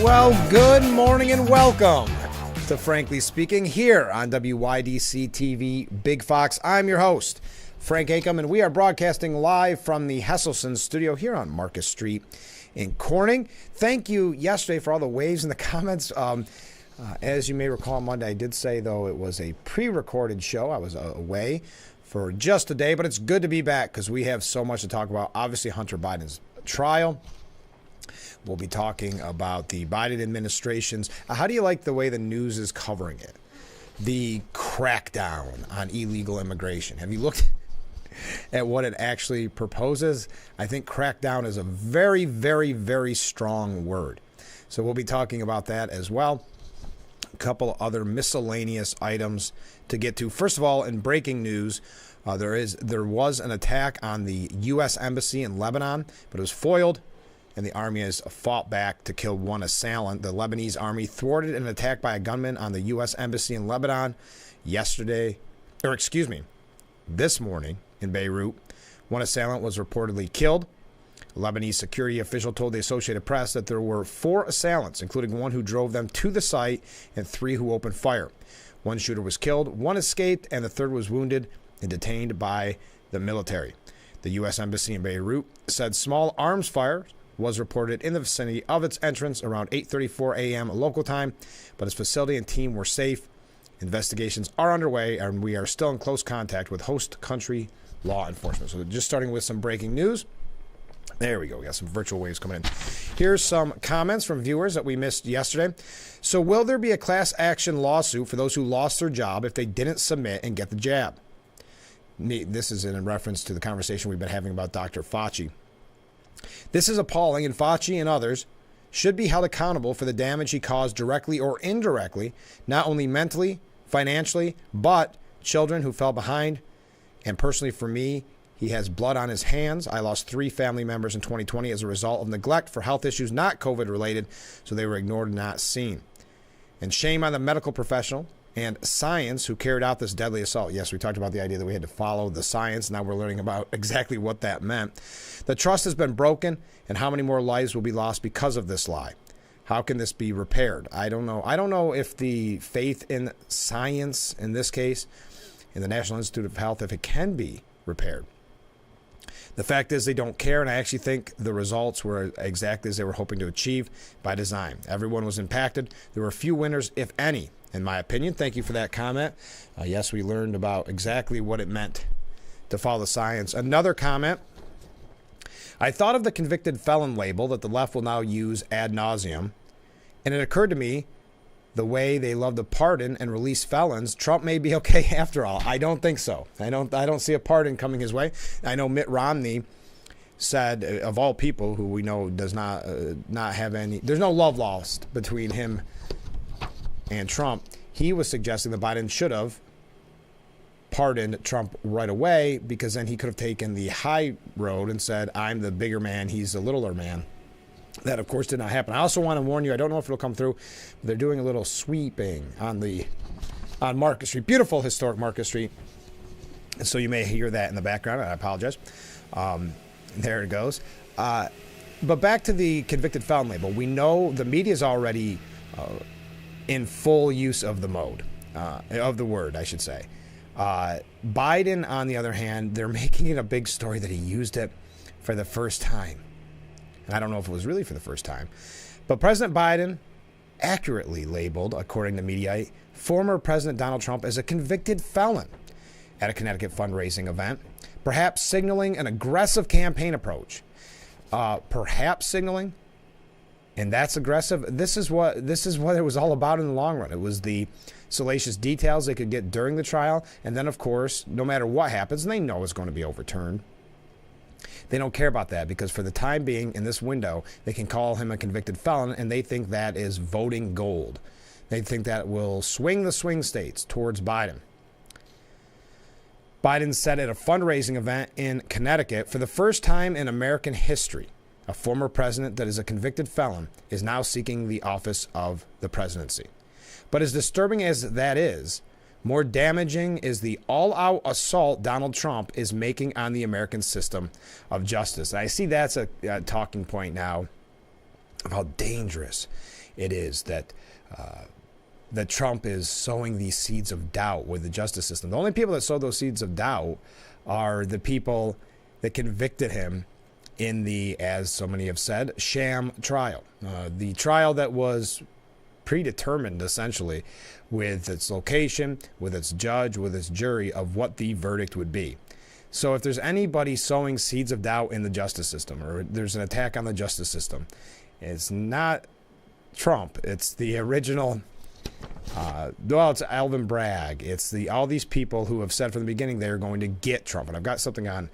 Well, good morning and welcome to Frankly Speaking here on WYDC TV Big Fox. I'm your host, Frank Acom, and we are broadcasting live from the Hesselson studio here on Marcus Street in Corning. Thank you yesterday for all the waves in the comments. As you may recall, Monday I did say, though, it was a pre-recorded show. I was away for just a day, but it's good to be back because we have so much to talk about. Obviously, Hunter Biden's trial. We'll be talking about the Biden administration's. How do you like the way the news is covering it? The crackdown on illegal immigration. Have you looked at what it actually proposes? I think crackdown is a very, very, very strong word. So we'll be talking about that as well. A couple other miscellaneous items to get to. First of all, in breaking news, there was an attack on the U.S. Embassy in Lebanon, but it was foiled. And the army has fought back to kill one assailant. The Lebanese army thwarted an attack by a gunman on the U.S. Embassy in Lebanon this morning in Beirut. One assailant was reportedly killed. A Lebanese security official told the Associated Press that there were 4 assailants, including one who drove them to the site and 3 who opened fire. One shooter was killed, 1 escaped, and the 3rd was wounded and detained by the military. The U.S. Embassy in Beirut said small arms fire was reported in the vicinity of its entrance around 8:34 a.m. local time, but its facility and team were safe. Investigations are underway, and we are still in close contact with host country law enforcement. So just starting with some breaking news. There we go. We got some virtual waves coming in. Here's some comments from viewers that we missed yesterday. So will there be a class action lawsuit for those who lost their job if they didn't submit and get the jab? This is in reference to the conversation we've been having about Dr. Fauci. This is appalling, and Fauci and others should be held accountable for the damage he caused directly or indirectly, not only mentally, financially, but children who fell behind. And personally for me, he has blood on his hands. I lost 3 family members in 2020 as a result of neglect for health issues not COVID related, so they were ignored and not seen. And shame on the medical professional and science who carried out this deadly assault. Yes, we talked about the idea that we had to follow the science. Now we're learning about exactly what that meant. The trust has been broken, and how many more lives will be lost because of this lie? How can this be repaired? I don't know. I don't know if the faith in science, in this case, in the National Institute of Health, if it can be repaired. The fact is they don't care, and I actually think the results were exactly as they were hoping to achieve by design. Everyone was impacted. There were few winners, if any, in my opinion. Thank you for that comment. Yes, we learned about exactly what it meant to follow the science. Another comment. I thought of the convicted felon label that the left will now use ad nauseum, and it occurred to me the way they love to pardon and release felons, Trump may be okay after all. I don't think so. I don't see a pardon coming his way. I know Mitt Romney said, of all people who we know does not have any, there's no love lost between him and Trump. He was suggesting that Biden should have pardoned Trump right away, because then he could have taken the high road and said, I'm the bigger man, he's the littler man. That, of course, did not happen. I also want to warn you, I don't know if it'll come through, but they're doing a little sweeping on Marcus Street. Beautiful, historic Marcus Street. And so you may hear that in the background. I apologize. There it goes. But back to the convicted felon label. We know the media is already in full use of the word, I should say. Biden, on the other hand, they're making it a big story that he used it for the first time. And I don't know if it was really for the first time. But President Biden accurately labeled, according to Mediaite, former President Donald Trump as a convicted felon at a Connecticut fundraising event, perhaps signaling an aggressive campaign approach. Perhaps signaling, and that's aggressive. This is what it was all about in the long run. It was the salacious details they could get during the trial, and then, of course, no matter what happens, and they know it's going to be overturned, they don't care about that, because for the time being, in this window, they can call him a convicted felon, and they think that is voting gold. They think that will swing the swing states towards Biden. Biden said at a fundraising event in Connecticut, for the first time in American history, a former president that is a convicted felon is now seeking the office of the presidency. But as disturbing as that is, more damaging is the all-out assault Donald Trump is making on the American system of justice. And I see that's a talking point now of how dangerous it is that Trump is sowing these seeds of doubt with the justice system. The only people that sow those seeds of doubt are the people that convicted him in the, as so many have said, sham trial. The trial that was predetermined, essentially, with its location, with its judge, with its jury, of what the verdict would be. So if there's anybody sowing seeds of doubt in the justice system, or there's an attack on the justice system, it's not Trump. It's the original, it's Alvin Bragg. It's all these people who have said from the beginning they're going to get Trump. And I've got something on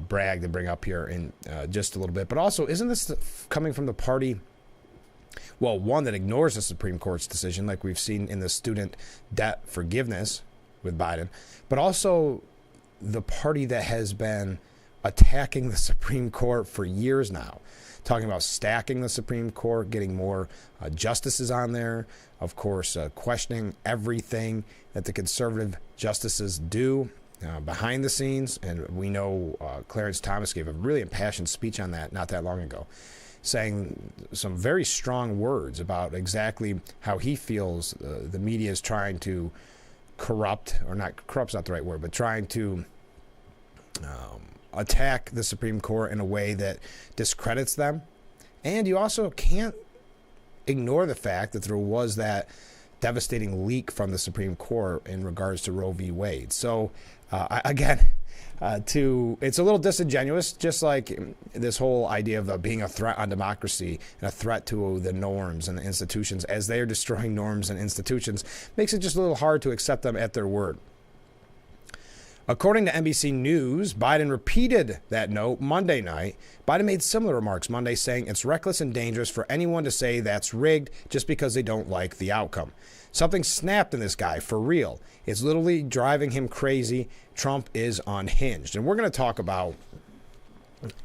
Bragg to bring up here in just a little bit. But also, isn't this coming from the party, well, one that ignores the Supreme Court's decision, like we've seen in the student debt forgiveness with Biden, but also the party that has been attacking the Supreme Court for years now, talking about stacking the Supreme Court, getting more justices on there, of course, questioning everything that the conservative justices do behind the scenes. And we know Clarence Thomas gave a really impassioned speech on that not that long ago, saying some very strong words about exactly how he feels the media is trying to corrupt's not the right word, but trying to attack the Supreme Court in a way that discredits them. And you also can't ignore the fact that there was that devastating leak from the Supreme Court in regards to Roe v. Wade. So it's a little disingenuous, just like this whole idea of being a threat on democracy and a threat to the norms and the institutions, as they are destroying norms and institutions, makes it just a little hard to accept them at their word. According to NBC News, Biden repeated that note Monday night. Biden made similar remarks Monday, saying it's reckless and dangerous for anyone to say that's rigged just because they don't like the outcome. Something snapped in this guy, for real. It's literally driving him crazy. Trump is unhinged. And we're going to talk about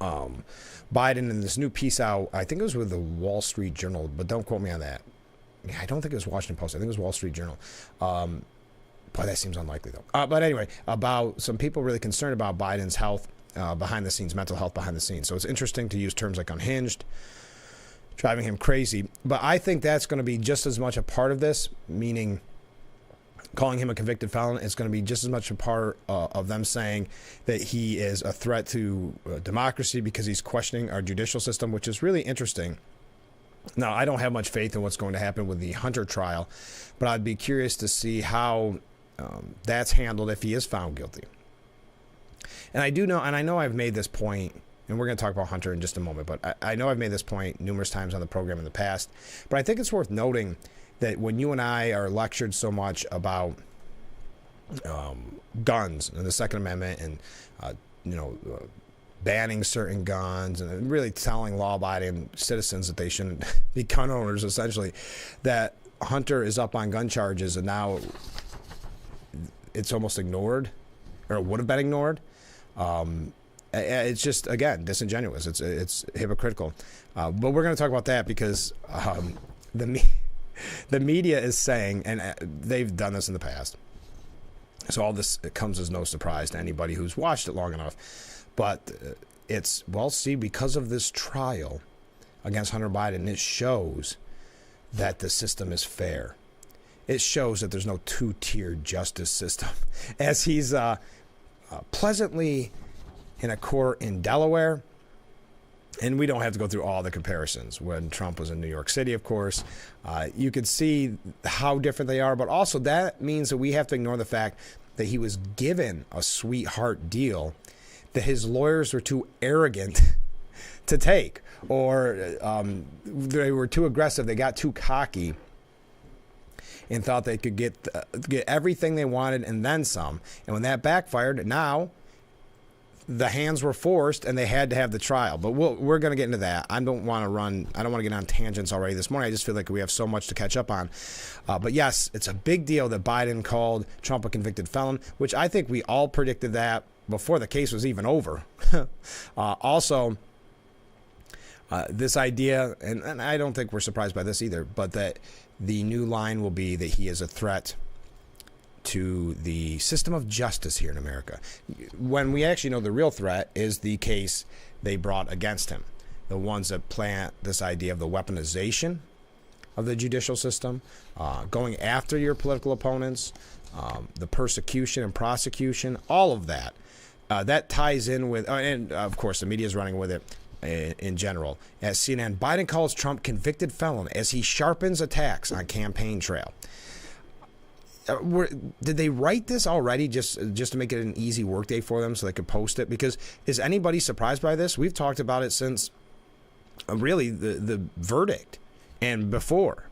Biden in this new piece out. I think it was with the Wall Street Journal, but don't quote me on that. I don't think it was Washington Post. I think it was Wall Street Journal. Boy, that seems unlikely, though. But anyway, about some people really concerned about Biden's health behind the scenes, mental health behind the scenes. So it's interesting to use terms like unhinged, driving him crazy. But I think that's going to be just as much a part of this, meaning calling him a convicted felon. It's going to be just as much a part of them saying that he is a threat to democracy because he's questioning our judicial system, which is really interesting. Now, I don't have much faith in what's going to happen with the Hunter trial, but I'd be curious to see how that's handled if he is found guilty. And I do know, and I know I've made this point, and we're going to talk about Hunter in just a moment, but I know I've made this point numerous times on the program in the past, but I think it's worth noting that when you and I are lectured so much about guns and the Second Amendment and, banning certain guns and really telling law-abiding citizens that they shouldn't be gun owners, essentially, that Hunter is up on gun charges and now it's almost ignored, or it would have been ignored. It's just, again, disingenuous. It's hypocritical. But we're going to talk about that because the media is saying, and they've done this in the past, so all this, it comes as no surprise to anybody who's watched it long enough. But it's, because of this trial against Hunter Biden, it shows that the system is fair. It shows that there's no two-tiered justice system. As he's pleasantly in a court in Delaware, and we don't have to go through all the comparisons. When Trump was in New York City, of course, you could see how different they are. But also that means that we have to ignore the fact that he was given a sweetheart deal that his lawyers were too arrogant to take, or they were too aggressive. They got too cocky and thought they could get everything they wanted and then some. And when that backfired, now the hands were forced and they had to have the trial. But we're going to get into that. I don't want to get on tangents already this morning. I just feel like we have so much to catch up on. But yes, it's a big deal that Biden called Trump a convicted felon, which I think we all predicted that before the case was even over. Also, this idea, and I don't think we're surprised by this either, but that the new line will be that he is a threat to the system of justice here in America, when we actually know the real threat is the case they brought against him. The ones that plant this idea of the weaponization of the judicial system, going after your political opponents, the persecution and prosecution, all of that. That ties in with, and of course the media is running with it in general. As CNN, Biden calls Trump convicted felon as he sharpens attacks on campaign trail. Did they write this already just to make it an easy workday for them so they could post it? Because is anybody surprised by this? We've talked about it since really the verdict and before.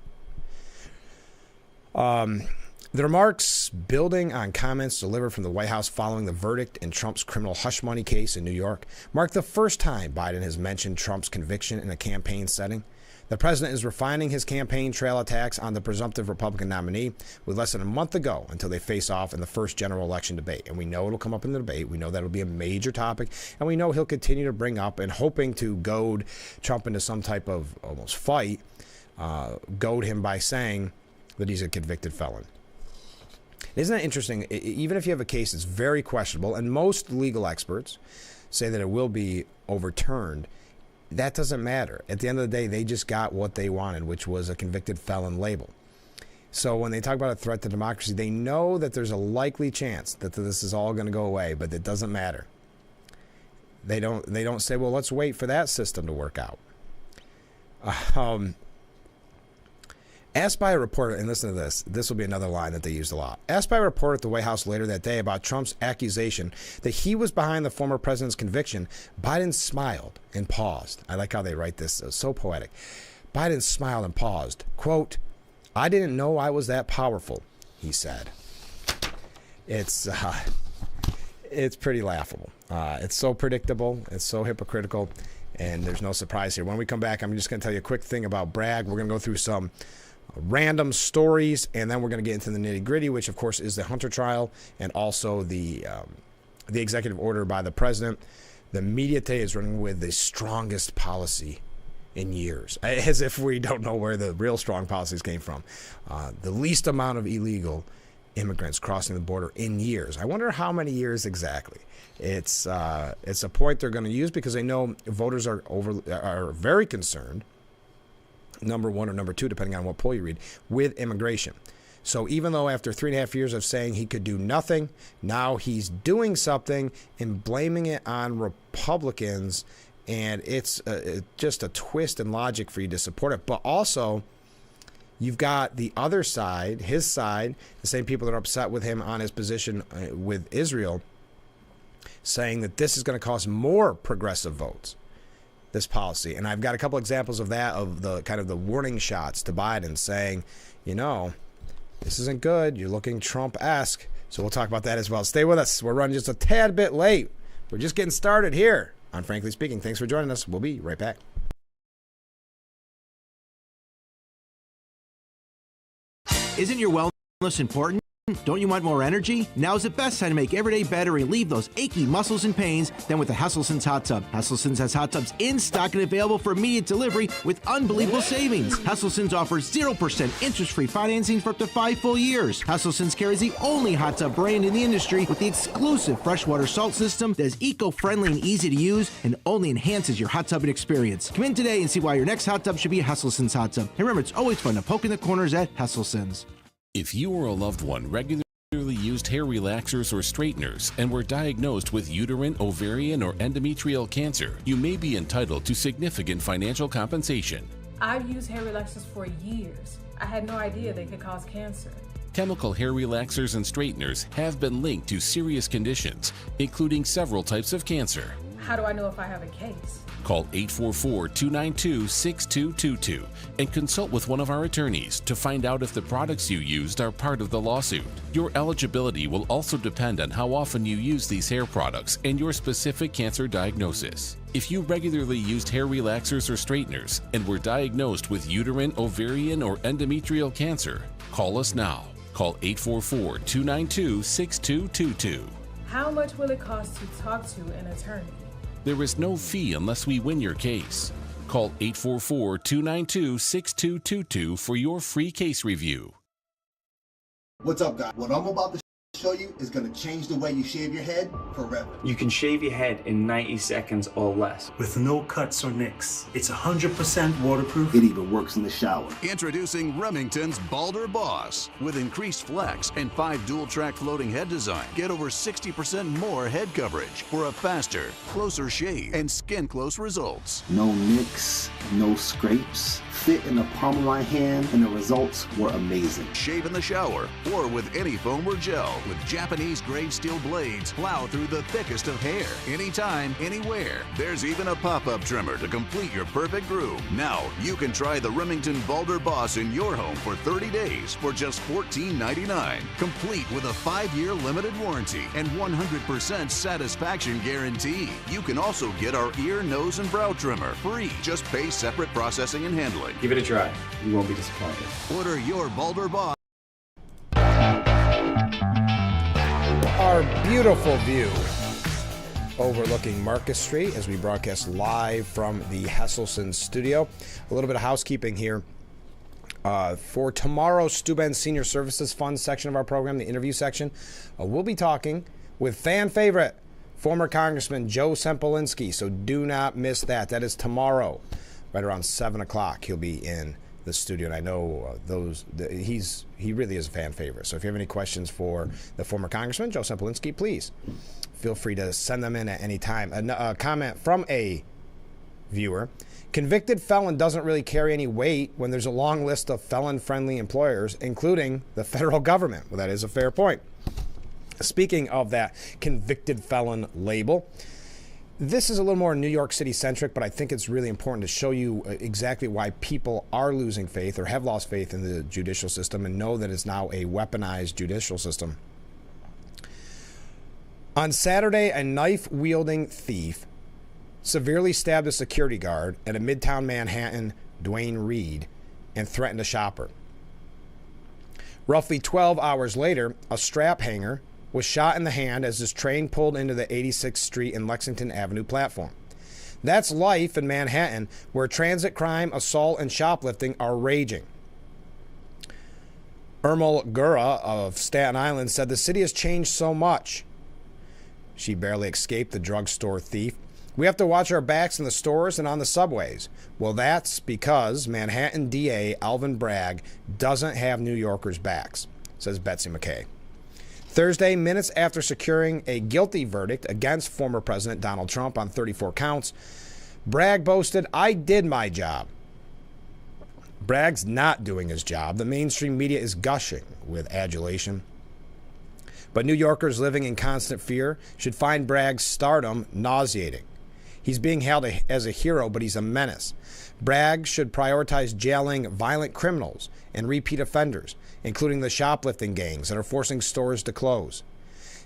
The remarks building on comments delivered from the White House following the verdict in Trump's criminal hush money case in New York mark the first time Biden has mentioned Trump's conviction in a campaign setting. The president is refining his campaign trail attacks on the presumptive Republican nominee with less than a month to go until they face off in the first general election debate. And we know it'll come up in the debate. We know that'll be a major topic. And we know he'll continue to bring up and hoping to goad Trump into some type of almost fight, goad him by saying that he's a convicted felon. Isn't that interesting? Even if you have a case that's very questionable, and most legal experts say that it will be overturned, that doesn't matter. At the end of the day, they just got what they wanted, which was a convicted felon label. So when they talk about a threat to democracy, they know that there's a likely chance that this is all going to go away, but it doesn't matter. They don't say, well, let's wait for that system to work out. Asked by a reporter, and listen to this will be another line that they used a lot. Asked by a reporter at the White House later that day about Trump's accusation that he was behind the former president's conviction, Biden smiled and paused. I like how they write this. It's so poetic. Biden smiled and paused. Quote, "I didn't know I was that powerful," he said. It's pretty laughable. It's so predictable. It's so hypocritical. And there's no surprise here. When we come back, I'm just going to tell you a quick thing about Bragg. We're going to go through some random stories, and then we're going to get into the nitty-gritty, which of course is the Hunter trial and also the executive order by the president. The media today is running with the strongest policy in years, as if we don't know where the real strong policies came from. The least amount of illegal immigrants crossing the border in years. I wonder how many years exactly. It's a point they're going to use because they know voters are very concerned, number one or number two, depending on what poll you read, with immigration. So even though after 3.5 years of saying he could do nothing, now he's doing something and blaming it on Republicans, and it's just a twist in logic for you to support it. But also, you've got the other side, his side, the same people that are upset with him on his position with Israel, saying that this is going to cause more progressive votes, this policy. And I've got a couple examples of that, of the kind of the warning shots to Biden saying, you know, this isn't good. You're looking Trump-esque. So we'll talk about that as well. Stay with us. We're running just a tad bit late. We're just getting started here on Frankly Speaking. Thanks for joining us. We'll be right back. Isn't your wellness important? Don't you want more energy? Now's the best time to make every day better and relieve those achy muscles and pains than with the Hesselson's Hot Tub. Hesselson's has hot tubs in stock and available for immediate delivery with unbelievable savings. Hesselson's offers 0% interest-free financing for up to 5 full years. Hesselson's carries the only hot tub brand in the industry with the exclusive freshwater salt system that is eco-friendly and easy to use and only enhances your hot tubbing experience. Come in today and see why your next hot tub should be a Hesselson's hot tub. And remember, it's always fun to poke in the corners at Hesselson's. If you or a loved one regularly used hair relaxers or straighteners and were diagnosed with uterine, ovarian, or endometrial cancer, you may be entitled to significant financial compensation. I've used hair relaxers for years. I had no idea they could cause cancer. Chemical hair relaxers and straighteners have been linked to serious conditions, including several types of cancer. How do I know if I have a case? Call 844-292-6222 and consult with one of our attorneys to find out if the products you used are part of the lawsuit. Your eligibility will also depend on how often you use these hair products and your specific cancer diagnosis. If you regularly used hair relaxers or straighteners and were diagnosed with uterine, ovarian, or endometrial cancer, call us now. Call 844-292-6222. How much will it cost to talk to an attorney? There is no fee unless we win your case. Call 844-292-6222 for your free case review. What's up, guys? What I'm about to show you is going to change the way you shave your head forever. You can shave your head in 90 seconds or less. With no cuts or nicks. It's 100% waterproof. It even works in the shower. Introducing Remington's Balder Boss. With increased flex and 5 dual-track floating head design, get over 60% more head coverage for a faster, closer shave and skin-close results. No nicks, no scrapes. Fit in the palm of my hand, and the results were amazing. Shave in the shower or with any foam or gel. With Japanese-grade steel blades, plow through the thickest of hair. Anytime, anywhere. There's even a pop-up trimmer to complete your perfect groove. Now, you can try the Remington Balder Boss in your home for 30 days for just $14.99. Complete with a 5-year limited warranty and 100% satisfaction guarantee. You can also get our ear, nose, and brow trimmer free. Just pay separate processing and handling. Give it a try. You won't be disappointed. Order your Balder Boss. Our beautiful view overlooking Marcus Street as we broadcast live from the Hesselson studio. A little bit of housekeeping here. For tomorrow's Steuben Senior Services Fund section of our program, the interview section, we'll be talking with fan favorite, former Congressman Joe Sempolinski. So do not miss that. That is tomorrow, right around 7 o'clock. He'll be in the studio, and I know he really is a fan favorite. So if you have any questions for the former Congressman Joe Sempolinski, please feel free to send them in at any time. A comment from a viewer: convicted felon doesn't really carry any weight when there's a long list of felon-friendly employers, including the federal government. Well, that is a fair point. Speaking of that convicted felon label, this is a little more New York City centric, but I think it's really important to show you exactly why people are losing faith or have lost faith in the judicial system and know that it's now a weaponized judicial system. On Saturday, a knife-wielding thief severely stabbed a security guard at a Midtown Manhattan, Dwayne Reed, and threatened a shopper. Roughly 12 hours later, a strap hanger was shot in the hand as his train pulled into the 86th Street and Lexington Avenue platform. That's life in Manhattan, where transit crime, assault, and shoplifting are raging. Ermal Gura of Staten Island said the city has changed so much. She barely escaped the drugstore thief. We have to watch our backs in the stores and on the subways. Well, that's because Manhattan DA Alvin Bragg doesn't have New Yorkers' backs, says Betsy McKay. Thursday, minutes after securing a guilty verdict against former President Donald Trump on 34 counts, Bragg boasted, "I did my job." Bragg's not doing his job. The mainstream media is gushing with adulation. But New Yorkers living in constant fear should find Bragg's stardom nauseating. He's being hailed as a hero, but he's a menace. Bragg should prioritize jailing violent criminals and repeat offenders, including the shoplifting gangs that are forcing stores to close.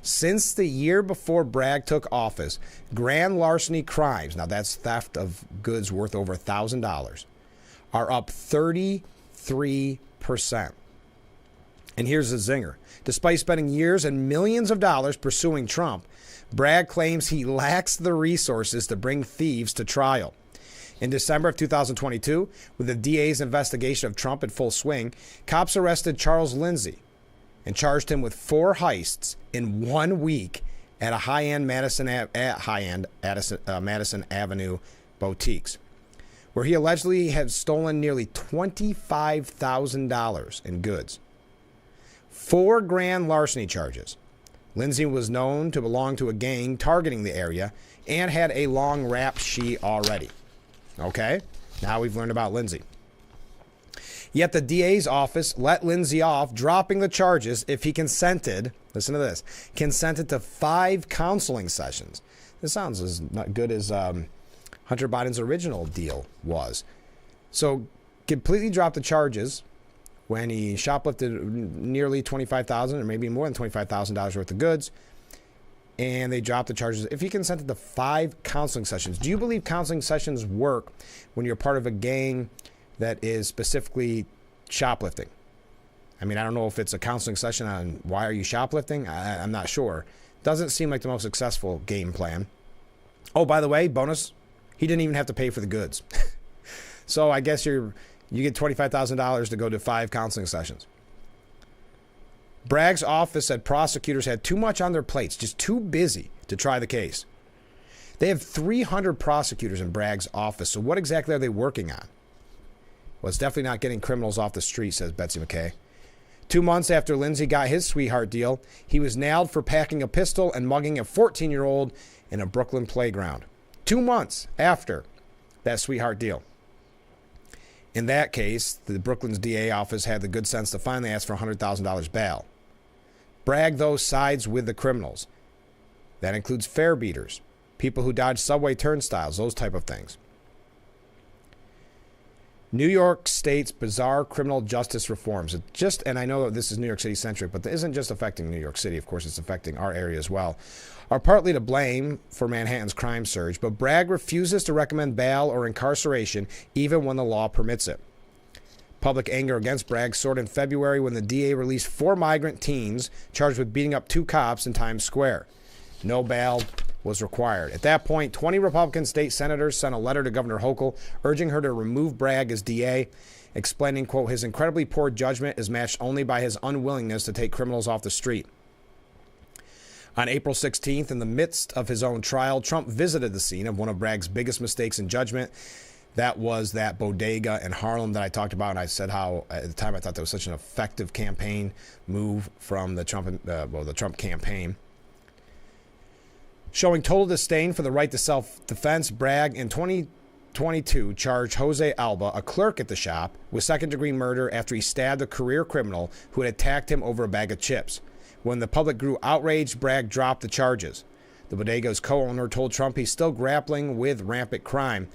Since the year before Bragg took office, grand larceny crimes, now that's theft of goods worth over $1,000, are up 33%. And here's the zinger. Despite spending years and millions of dollars pursuing Trump, Bragg claims he lacks the resources to bring thieves to trial. In December of 2022, with the DA's investigation of Trump in full swing, cops arrested Charles Lindsay and charged him with 4 heists in 1 week at a high-end Madison Avenue boutiques, where he allegedly had stolen nearly $25,000 in goods. 4 grand larceny charges. Lindsay was known to belong to a gang targeting the area and had a long rap sheet already. Okay, now we've learned about Lindsay. Yet the DA's office let Lindsay off, dropping the charges if he consented, listen to this, consented to 5 counseling sessions. This sounds as not good as Hunter Biden's original deal was. So completely dropped the charges when he shoplifted nearly $25,000 or maybe more than $25,000 worth of goods. And they dropped the charges. If he consented to 5 counseling sessions, do you believe counseling sessions work when you're part of a gang that is specifically shoplifting? I mean, I don't know if it's a counseling session on why are you shoplifting. I'm not sure. Doesn't seem like the most successful game plan. Oh, by the way, bonus, he didn't even have to pay for the goods. So I guess you get $25,000 to go to 5 counseling sessions. Bragg's office said prosecutors had too much on their plates, just too busy to try the case. They have 300 prosecutors in Bragg's office, so what exactly are they working on? Well, it's definitely not getting criminals off the street, says Betsy McKay. 2 months after Lindsay got his sweetheart deal, he was nailed for packing a pistol and mugging a 14-year-old in a Brooklyn playground. 2 months after that sweetheart deal. In that case, the Brooklyn's DA office had the good sense to finally ask for $100,000 bail. Bragg, though, sides with the criminals. That includes fare beaters, people who dodge subway turnstiles, those type of things. New York State's bizarre criminal justice reforms. And I know that this is New York City centric, but it isn't just affecting New York City. Of course, it's affecting our area as well. Are partly to blame for Manhattan's crime surge, but Bragg refuses to recommend bail or incarceration even when the law permits it. Public anger against Bragg soared in February when the DA released 4 migrant teens charged with beating up 2 cops in Times Square. No bail was required. At that point, 20 Republican state senators sent a letter to Governor Hochul urging her to remove Bragg as DA, explaining, quote, his incredibly poor judgment is matched only by his unwillingness to take criminals off the street. On April 16th, in the midst of his own trial, Trump visited the scene of one of Bragg's biggest mistakes in judgment. That was that bodega in Harlem that I talked about, and I said how at the time I thought that was such an effective campaign move from the Trump campaign. Showing total disdain for the right to self-defense, Bragg in 2022 charged Jose Alba, a clerk at the shop, with second-degree murder after he stabbed a career criminal who had attacked him over a bag of chips. When the public grew outraged, Bragg dropped the charges. The bodega's co-owner told Trump he's still grappling with rampant crime.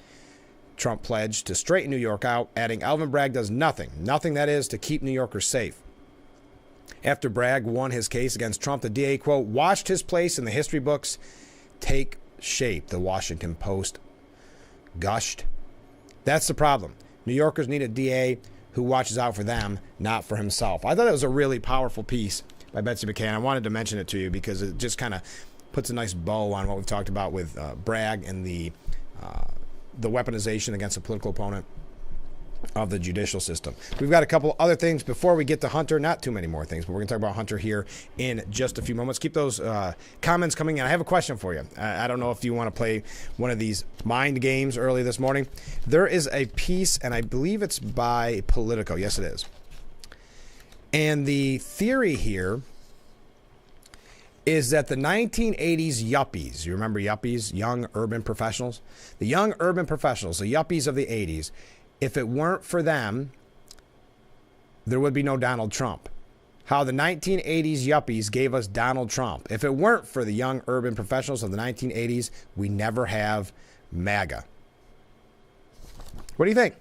Trump pledged to straighten New York out, adding Alvin Bragg does nothing that is, to keep New Yorkers safe. After Bragg won his case against Trump, the DA, quote, watched his place in the history books take shape, the Washington Post gushed. That's the problem. New Yorkers need a DA who watches out for them, not for himself. I thought that was a really powerful piece by Betsy McKay. I wanted to mention it to you because it just kind of puts a nice bow on what we've talked about with Bragg and the weaponization against a political opponent of the judicial system. We've got a couple other things before we get to Hunter. Not too many more things, but we're going to talk about Hunter here in just a few moments. Keep those comments coming in. I have a question for you. I don't know if you want to play one of these mind games early this morning. There is a piece, and I believe it's by Politico. Yes, it is. And the theory here is that the 1980s yuppies, you remember yuppies, young urban professionals? The young urban professionals, the yuppies of the 80s, if it weren't for them, there would be no Donald Trump. How the 1980s yuppies gave us Donald Trump. If it weren't for the young urban professionals of the 1980s, we never have MAGA. What do you think?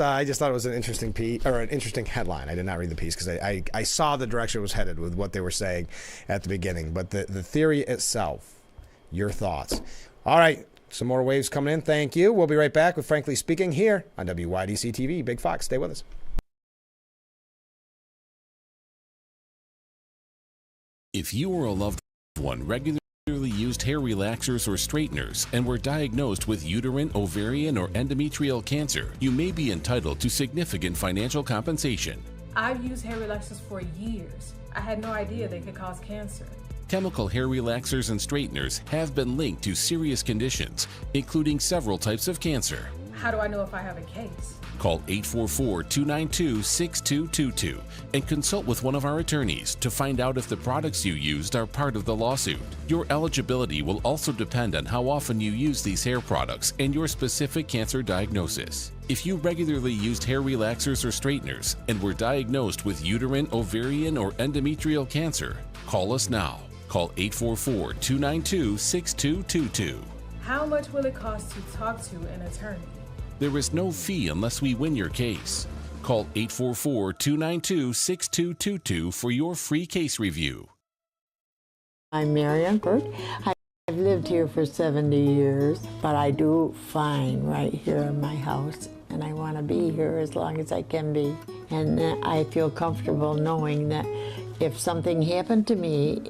I just thought it was an interesting piece, or an interesting headline. I did not read the piece because I saw the direction it was headed with what they were saying at the beginning. But the theory itself, your thoughts. All right, some more waves coming in. Thank you. We'll be right back with Frankly Speaking here on WYDC TV. Big Fox, stay with us. If you or a loved one regularly used hair relaxers or straighteners and were diagnosed with uterine, ovarian, or endometrial cancer, you may be entitled to significant financial compensation. I've used hair relaxers for years. I had no idea they could cause cancer. Chemical hair relaxers and straighteners have been linked to serious conditions, including several types of cancer. How do I know if I have a case? Call 844-292-6222 and consult with one of our attorneys to find out if the products you used are part of the lawsuit. Your eligibility will also depend on how often you use these hair products and your specific cancer diagnosis. If you regularly used hair relaxers or straighteners and were diagnosed with uterine, ovarian, or endometrial cancer, call us now. Call 844-292-6222. How much will it cost to talk to an attorney? There is no fee unless we win your case. Call 844-292-6222 for your free case review. I'm Mary Unkert. I've lived here for 70 years, but I do fine right here in my house, and I want to be here as long as I can be. And I feel comfortable knowing that if something happened to me,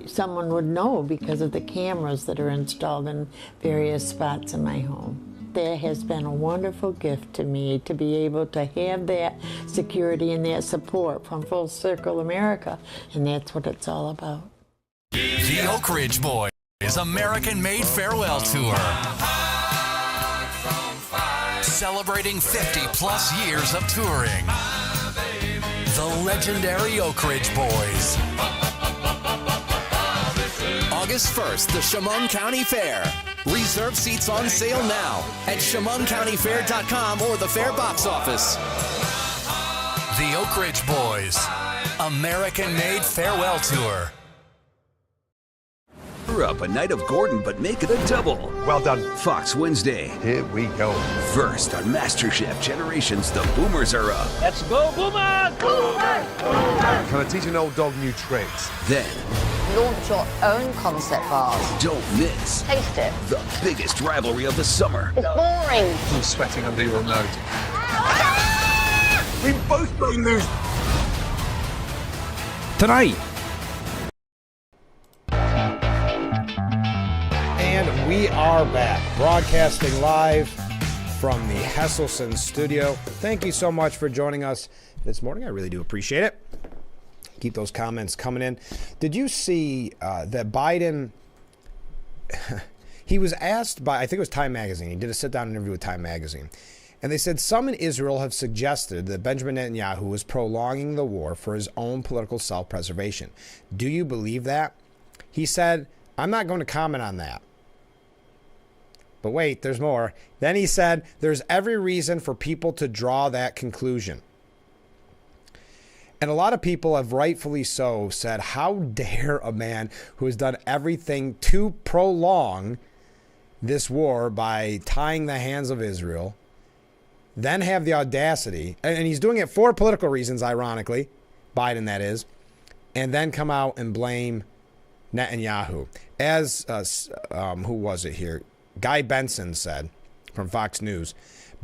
someone would know because of the cameras that are installed in various spots in my home. That has been a wonderful gift to me to be able to have that security and that support from Full Circle America, and that's what it's all about. The Oak Ridge Boys American-made farewell tour. Celebrating 50-plus years of touring. The legendary Oak Ridge Boys. August 1st, the Chemung County Fair. Reserve seats on sale now at ChemungCountyFair.com or the Fair box office. The Oak Ridge Boys, American-made farewell tour. Up a night of Gordon, but make it a double. Well done. Fox Wednesday. Here we go. First on MasterChef Generations, the Boomers are up. Let's go, Boomer! Boomer! Boomer! Can I teach an old dog new tricks? Then launch your own concept bars. Don't miss. Taste it. The biggest rivalry of the summer. It's boring. I'm sweating under your nose. We both may lose. Tonight. And we are back, broadcasting live from the Hesselson studio. Thank you so much for joining us this morning. I really do appreciate it. Keep those comments coming in. Did you see that Biden, he was asked by, I think it was Time Magazine, he did a sit-down interview with Time Magazine, and they said some in Israel have suggested that Benjamin Netanyahu was prolonging the war for his own political self-preservation. Do you believe that? He said, I'm not going to comment on that. But wait, there's more. Then he said, there's every reason for people to draw that conclusion. And a lot of people have rightfully so said, how dare a man who has done everything to prolong this war by tying the hands of Israel, then have the audacity, and he's doing it for political reasons, ironically, Biden that is, and then come out and blame Netanyahu. As, who was it here? Guy Benson said from Fox News,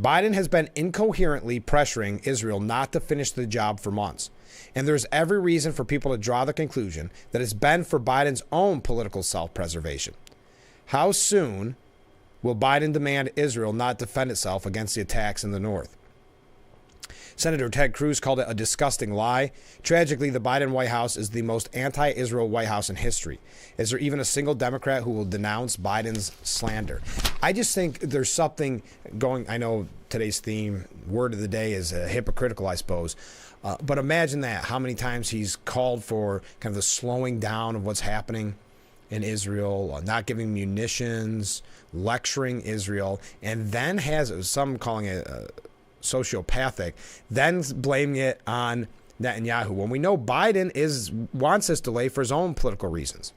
Biden has been incoherently pressuring Israel not to finish the job for months. And there's every reason for people to draw the conclusion that it's been for Biden's own political self-preservation. How soon will Biden demand Israel not defend itself against the attacks in the north? Senator Ted Cruz called it a disgusting lie. Tragically, the Biden White House is the most anti-Israel White House in history. Is there even a single Democrat who will denounce Biden's slander? I just think there's something going. I know today's theme, word of the day, is hypocritical, I suppose. But imagine that, how many times he's called for kind of the slowing down of what's happening in Israel, not giving munitions, lecturing Israel, and then has some calling it sociopathic, then blaming it on Netanyahu when we know Biden wants this delay for his own political reasons.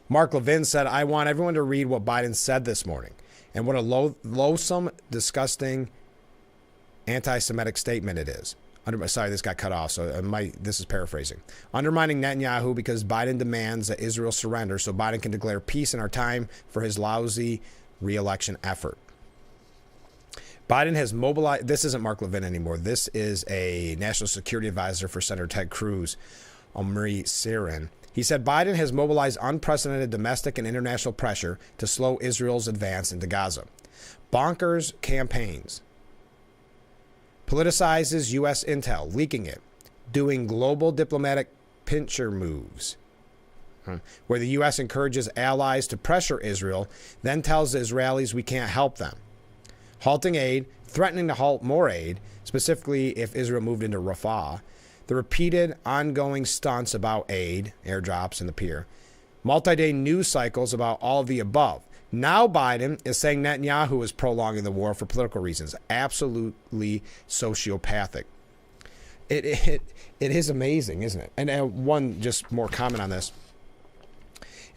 Mark Levin said, I want everyone to read what Biden said this morning and what a loathsome, disgusting, anti-Semitic statement it is. Sorry, this got cut off, so this is paraphrasing. Undermining Netanyahu because Biden demands that Israel surrender so Biden can declare peace in our time for his lousy re-election effort. Biden has mobilized, this isn't Mark Levin anymore, this is a national security advisor for Senator Ted Cruz, Omri Sirin. He said Biden has mobilized unprecedented domestic and international pressure to slow Israel's advance into Gaza. Bonkers campaigns. Politicizes U.S. intel, leaking it. Doing global diplomatic pincher moves. Where the U.S. encourages allies to pressure Israel, then tells the Israelis we can't help them. Halting aid, threatening to halt more aid, specifically if Israel moved into Rafah. The repeated ongoing stunts about aid, airdrops in the pier. Multi-day news cycles about all of the above. Now Biden is saying Netanyahu is prolonging the war for political reasons. Absolutely sociopathic. It is amazing, isn't it? And one just more comment on this.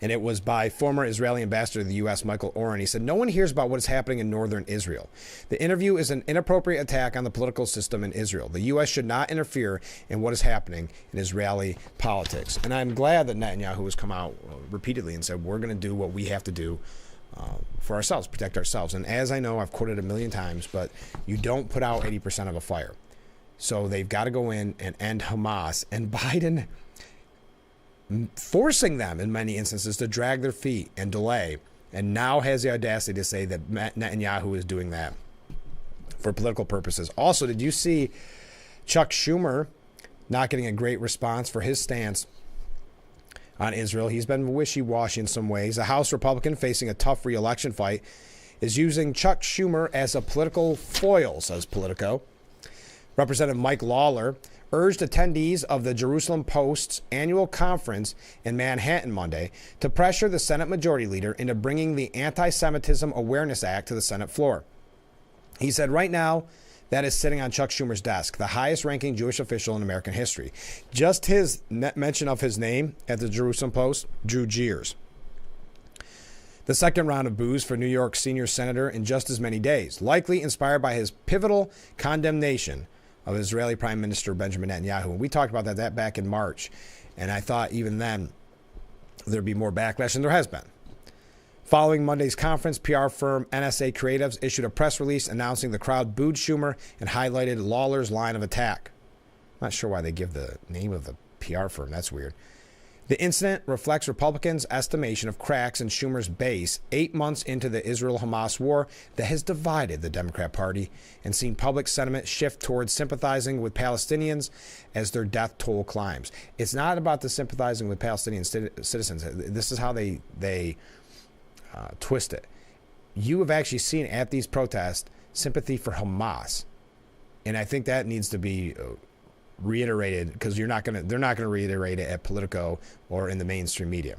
And it was by former Israeli ambassador to the U.S., Michael Oren. He said, no one hears about what is happening in northern Israel. The interview is an inappropriate attack on the political system in Israel. The U.S. should not interfere in what is happening in Israeli politics. And I'm glad that Netanyahu has come out repeatedly and said, we're going to do what we have to do for ourselves, protect ourselves. And as I know, I've quoted a million times, but you don't put out 80% of a fire. So they've got to go in and end Hamas. And Biden forcing them in many instances to drag their feet and delay, and now has the audacity to say that Netanyahu is doing that for political purposes. Also, did you see Chuck Schumer not getting a great response for his stance on Israel? He's been wishy-washy in some ways. A House Republican facing a tough re-election fight is using Chuck Schumer as a political foil, says Politico. Representative Mike Lawler urged attendees of the Jerusalem Post's annual conference in Manhattan Monday to pressure the Senate Majority Leader into bringing the Anti-Semitism Awareness Act to the Senate floor. He said right now that is sitting on Chuck Schumer's desk, the highest-ranking Jewish official in American history. Just his mention of his name at the Jerusalem Post drew jeers. The second round of boos for New York senior senator in just as many days, likely inspired by his pivotal condemnation of Israeli Prime Minister Benjamin Netanyahu. And we talked about that back in March, and I thought even then there'd be more backlash, and there has been. Following Monday's conference, PR firm NSA Creatives issued a press release announcing the crowd booed Schumer and highlighted Lawler's line of attack. I'm not sure why they give the name of the PR firm. That's weird. The incident reflects Republicans' estimation of cracks in Schumer's base 8 months into the Israel-Hamas war that has divided the Democrat Party and seen public sentiment shift towards sympathizing with Palestinians as their death toll climbs. It's not about the sympathizing with Palestinian citizens. This is how they twist it. You have actually seen at these protests sympathy for Hamas, and I think that needs to be reiterated, because they're not going to reiterate it at Politico or in the mainstream media.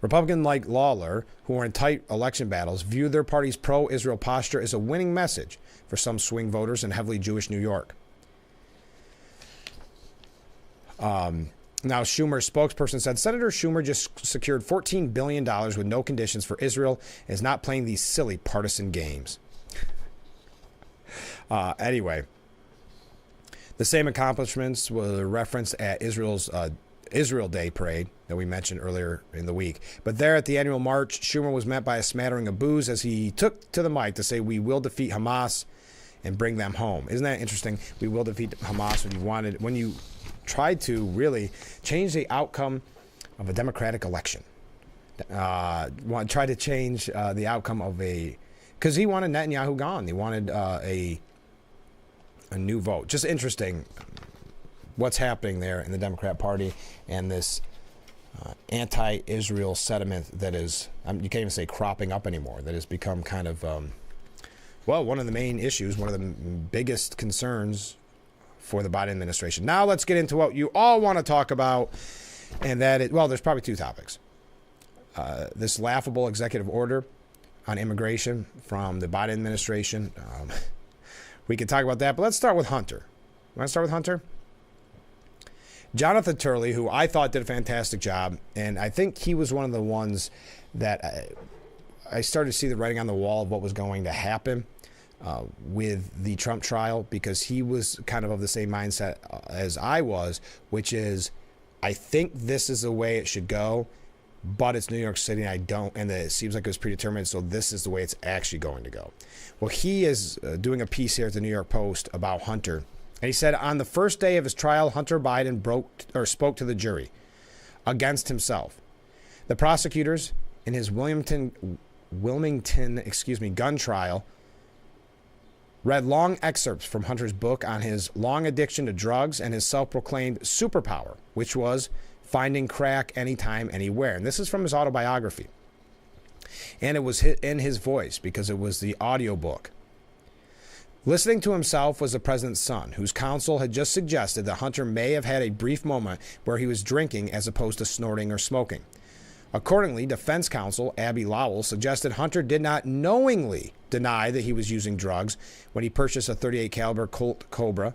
Republicans like Lawler, who are in tight election battles, view their party's pro-Israel posture as a winning message for some swing voters in heavily Jewish New York. Now, Schumer's spokesperson said Senator Schumer just secured $14 billion with no conditions for Israel and is not playing these silly partisan games. Anyway, the same accomplishments were referenced at Israel's Israel Day parade that we mentioned earlier in the week. But there at the annual march, Schumer was met by a smattering of boos as he took to the mic to say, "We will defeat Hamas and bring them home." Isn't that interesting? We will defeat Hamas when you tried to really change the outcome of a democratic election. Try to change the outcome of because he wanted Netanyahu gone. He wanted a new vote. Just interesting what's happening there in the Democrat Party and this anti-Israel sentiment that is, you can't even say cropping up anymore, that has become kind of, one of the main issues, one of the biggest concerns for the Biden administration. Now let's get into what you all want to talk about, and that is, there's probably two topics. This laughable executive order on immigration from the Biden administration. We could talk about that, but let's start with Hunter. You want to start with Hunter? Jonathan Turley, who I thought did a fantastic job, and I think he was one of the ones that I started to see the writing on the wall of what was going to happen with the Trump trial, because he was kind of the same mindset as I was, which is, I think this is the way it should go, but it's New York City, and I don't, and it seems like it was predetermined, so this is the way it's actually going to go. Well, he is doing a piece here at the New York Post about Hunter, and he said on the first day of his trial, Hunter Biden spoke to the jury against himself. The prosecutors in his Wilmington gun trial read long excerpts from Hunter's book on his long addiction to drugs and his self-proclaimed superpower, which was finding crack anytime, anywhere. And this is from his autobiography. And it was in his voice because it was the audiobook. Listening to himself was the president's son, whose counsel had just suggested that Hunter may have had a brief moment where he was drinking as opposed to snorting or smoking. Accordingly, defense counsel Abby Lowell suggested Hunter did not knowingly deny that he was using drugs when he purchased a .38 caliber Colt Cobra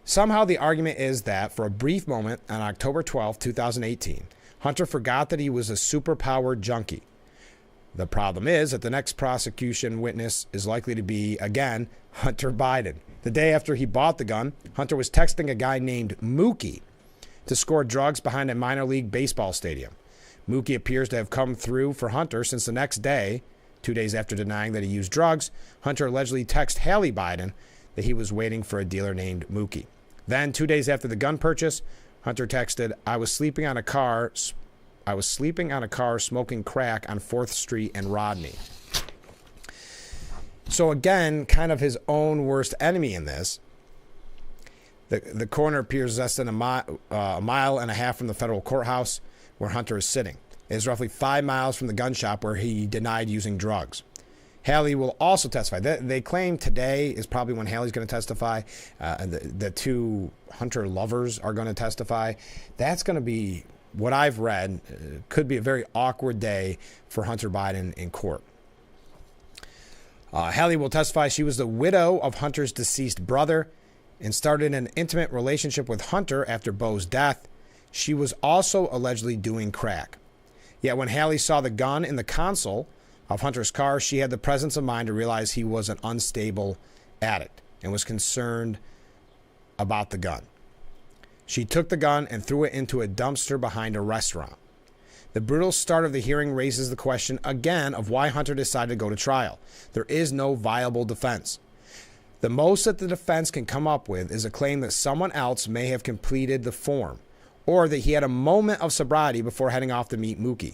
Somehow the argument is that for a brief moment on October 12, 2018, Hunter forgot that he was a superpowered junkie. The problem is that the next prosecution witness is likely to be, again, Hunter Biden. The day after he bought the gun, Hunter was texting a guy named Mookie to score drugs behind a minor league baseball stadium. Mookie appears to have come through for Hunter since the next day, 2 days after denying that he used drugs, Hunter allegedly texted Hallie Biden that he was waiting for a dealer named Mookie. Then, 2 days after the gun purchase, Hunter texted, I was sleeping on a car smoking crack on 4th Street and Rodney. So again, kind of his own worst enemy in this. The coroner appears less than a mile and a half from the federal courthouse where Hunter is sitting. It is roughly 5 miles from the gun shop where he denied using drugs. Hallie will also testify. They claim today is probably when Hallie's going to testify. The two Hunter lovers are going to testify. That's going to be, what I've read, could be a very awkward day for Hunter Biden in court. Hallie will testify she was the widow of Hunter's deceased brother and started an intimate relationship with Hunter after Bo's death. She was also allegedly doing crack. Yet when Hallie saw the gun in the console of Hunter's car, she had the presence of mind to realize he was an unstable addict and was concerned about the gun. She took the gun and threw it into a dumpster behind a restaurant. The brutal start of the hearing raises the question again of why Hunter decided to go to trial. There is no viable defense. The most that the defense can come up with is a claim that someone else may have completed the form, or that he had a moment of sobriety before heading off to meet Mookie.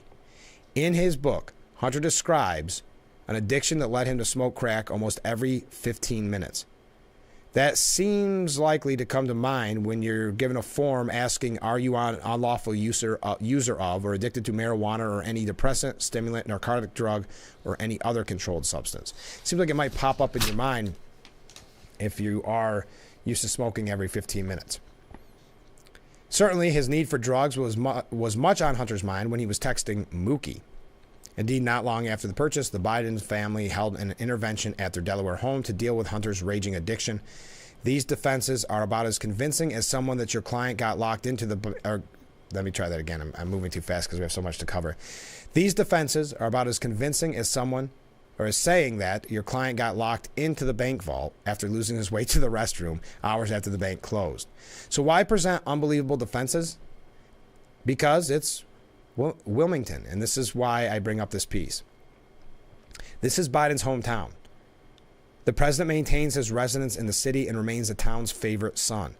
In his book, Hunter describes an addiction that led him to smoke crack almost every 15 minutes. That seems likely to come to mind when you're given a form asking, are you an unlawful user of or addicted to marijuana or any depressant, stimulant, narcotic drug, or any other controlled substance? Seems like it might pop up in your mind if you are used to smoking every 15 minutes. Certainly, his need for drugs was much on Hunter's mind when he was texting Mookie. Indeed, not long after the purchase, the Biden family held an intervention at their Delaware home to deal with Hunter's raging addiction. These defenses are about as convincing as someone that your client got locked into the... let me try that again. I'm moving too fast because we have so much to cover. These defenses are about as convincing as someone, or as saying that your client got locked into the bank vault after losing his way to the restroom hours after the bank closed. So why present unbelievable defenses? Because it's Wilmington, and this is why I bring up this piece. This is Biden's hometown. The president maintains his residence in the city and remains the town's favorite son.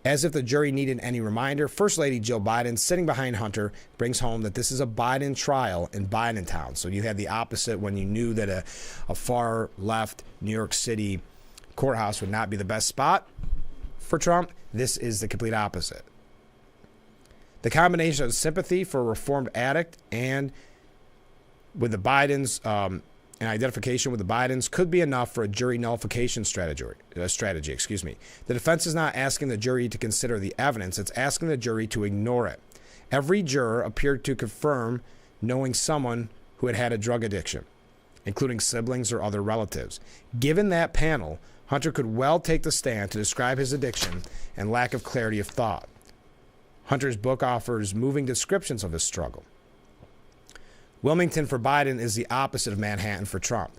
As if the jury needed any reminder, First Lady Jill Biden, sitting behind Hunter, brings home that this is a Biden trial in Bidentown. So you had the opposite when you knew that a far-left New York City courthouse would not be the best spot for Trump. This is the complete opposite. The combination of sympathy for a reformed addict and with the Bidens, and identification with the Bidens could be enough for a jury nullification strategy. The defense is not asking the jury to consider the evidence. It's asking the jury to ignore it. Every juror appeared to confirm knowing someone who had had a drug addiction, including siblings or other relatives. Given that panel, Hunter could well take the stand to describe his addiction and lack of clarity of thought. Hunter's book offers moving descriptions of his struggle. Wilmington for Biden is the opposite of Manhattan for Trump.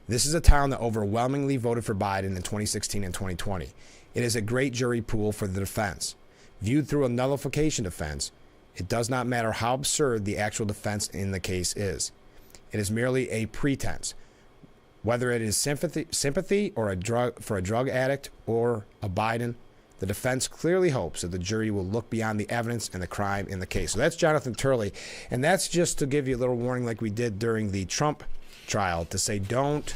This is a town that overwhelmingly voted for Biden in 2016 and 2020. It is a great jury pool for the defense. Viewed through a nullification defense, it does not matter how absurd the actual defense in the case is. It is merely a pretense. Whether it is sympathy or for a drug addict or a Biden, the defense clearly hopes that the jury will look beyond the evidence and the crime in the case. So that's Jonathan Turley. And that's just to give you a little warning like we did during the Trump trial to say don't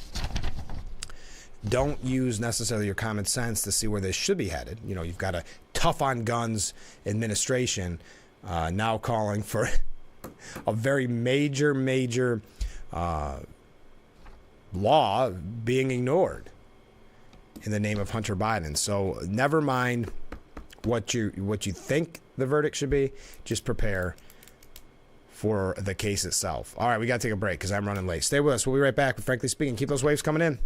use necessarily your common sense to see where this should be headed. You know, you've got a tough on guns administration now calling for a very major law being ignored in the name of Hunter Biden. So never mind what you think the verdict should be. Just prepare for the case itself. All right, we got to take a break because I'm running late. Stay with us. We'll be right back with Frankly Speaking. Keep those waves coming in.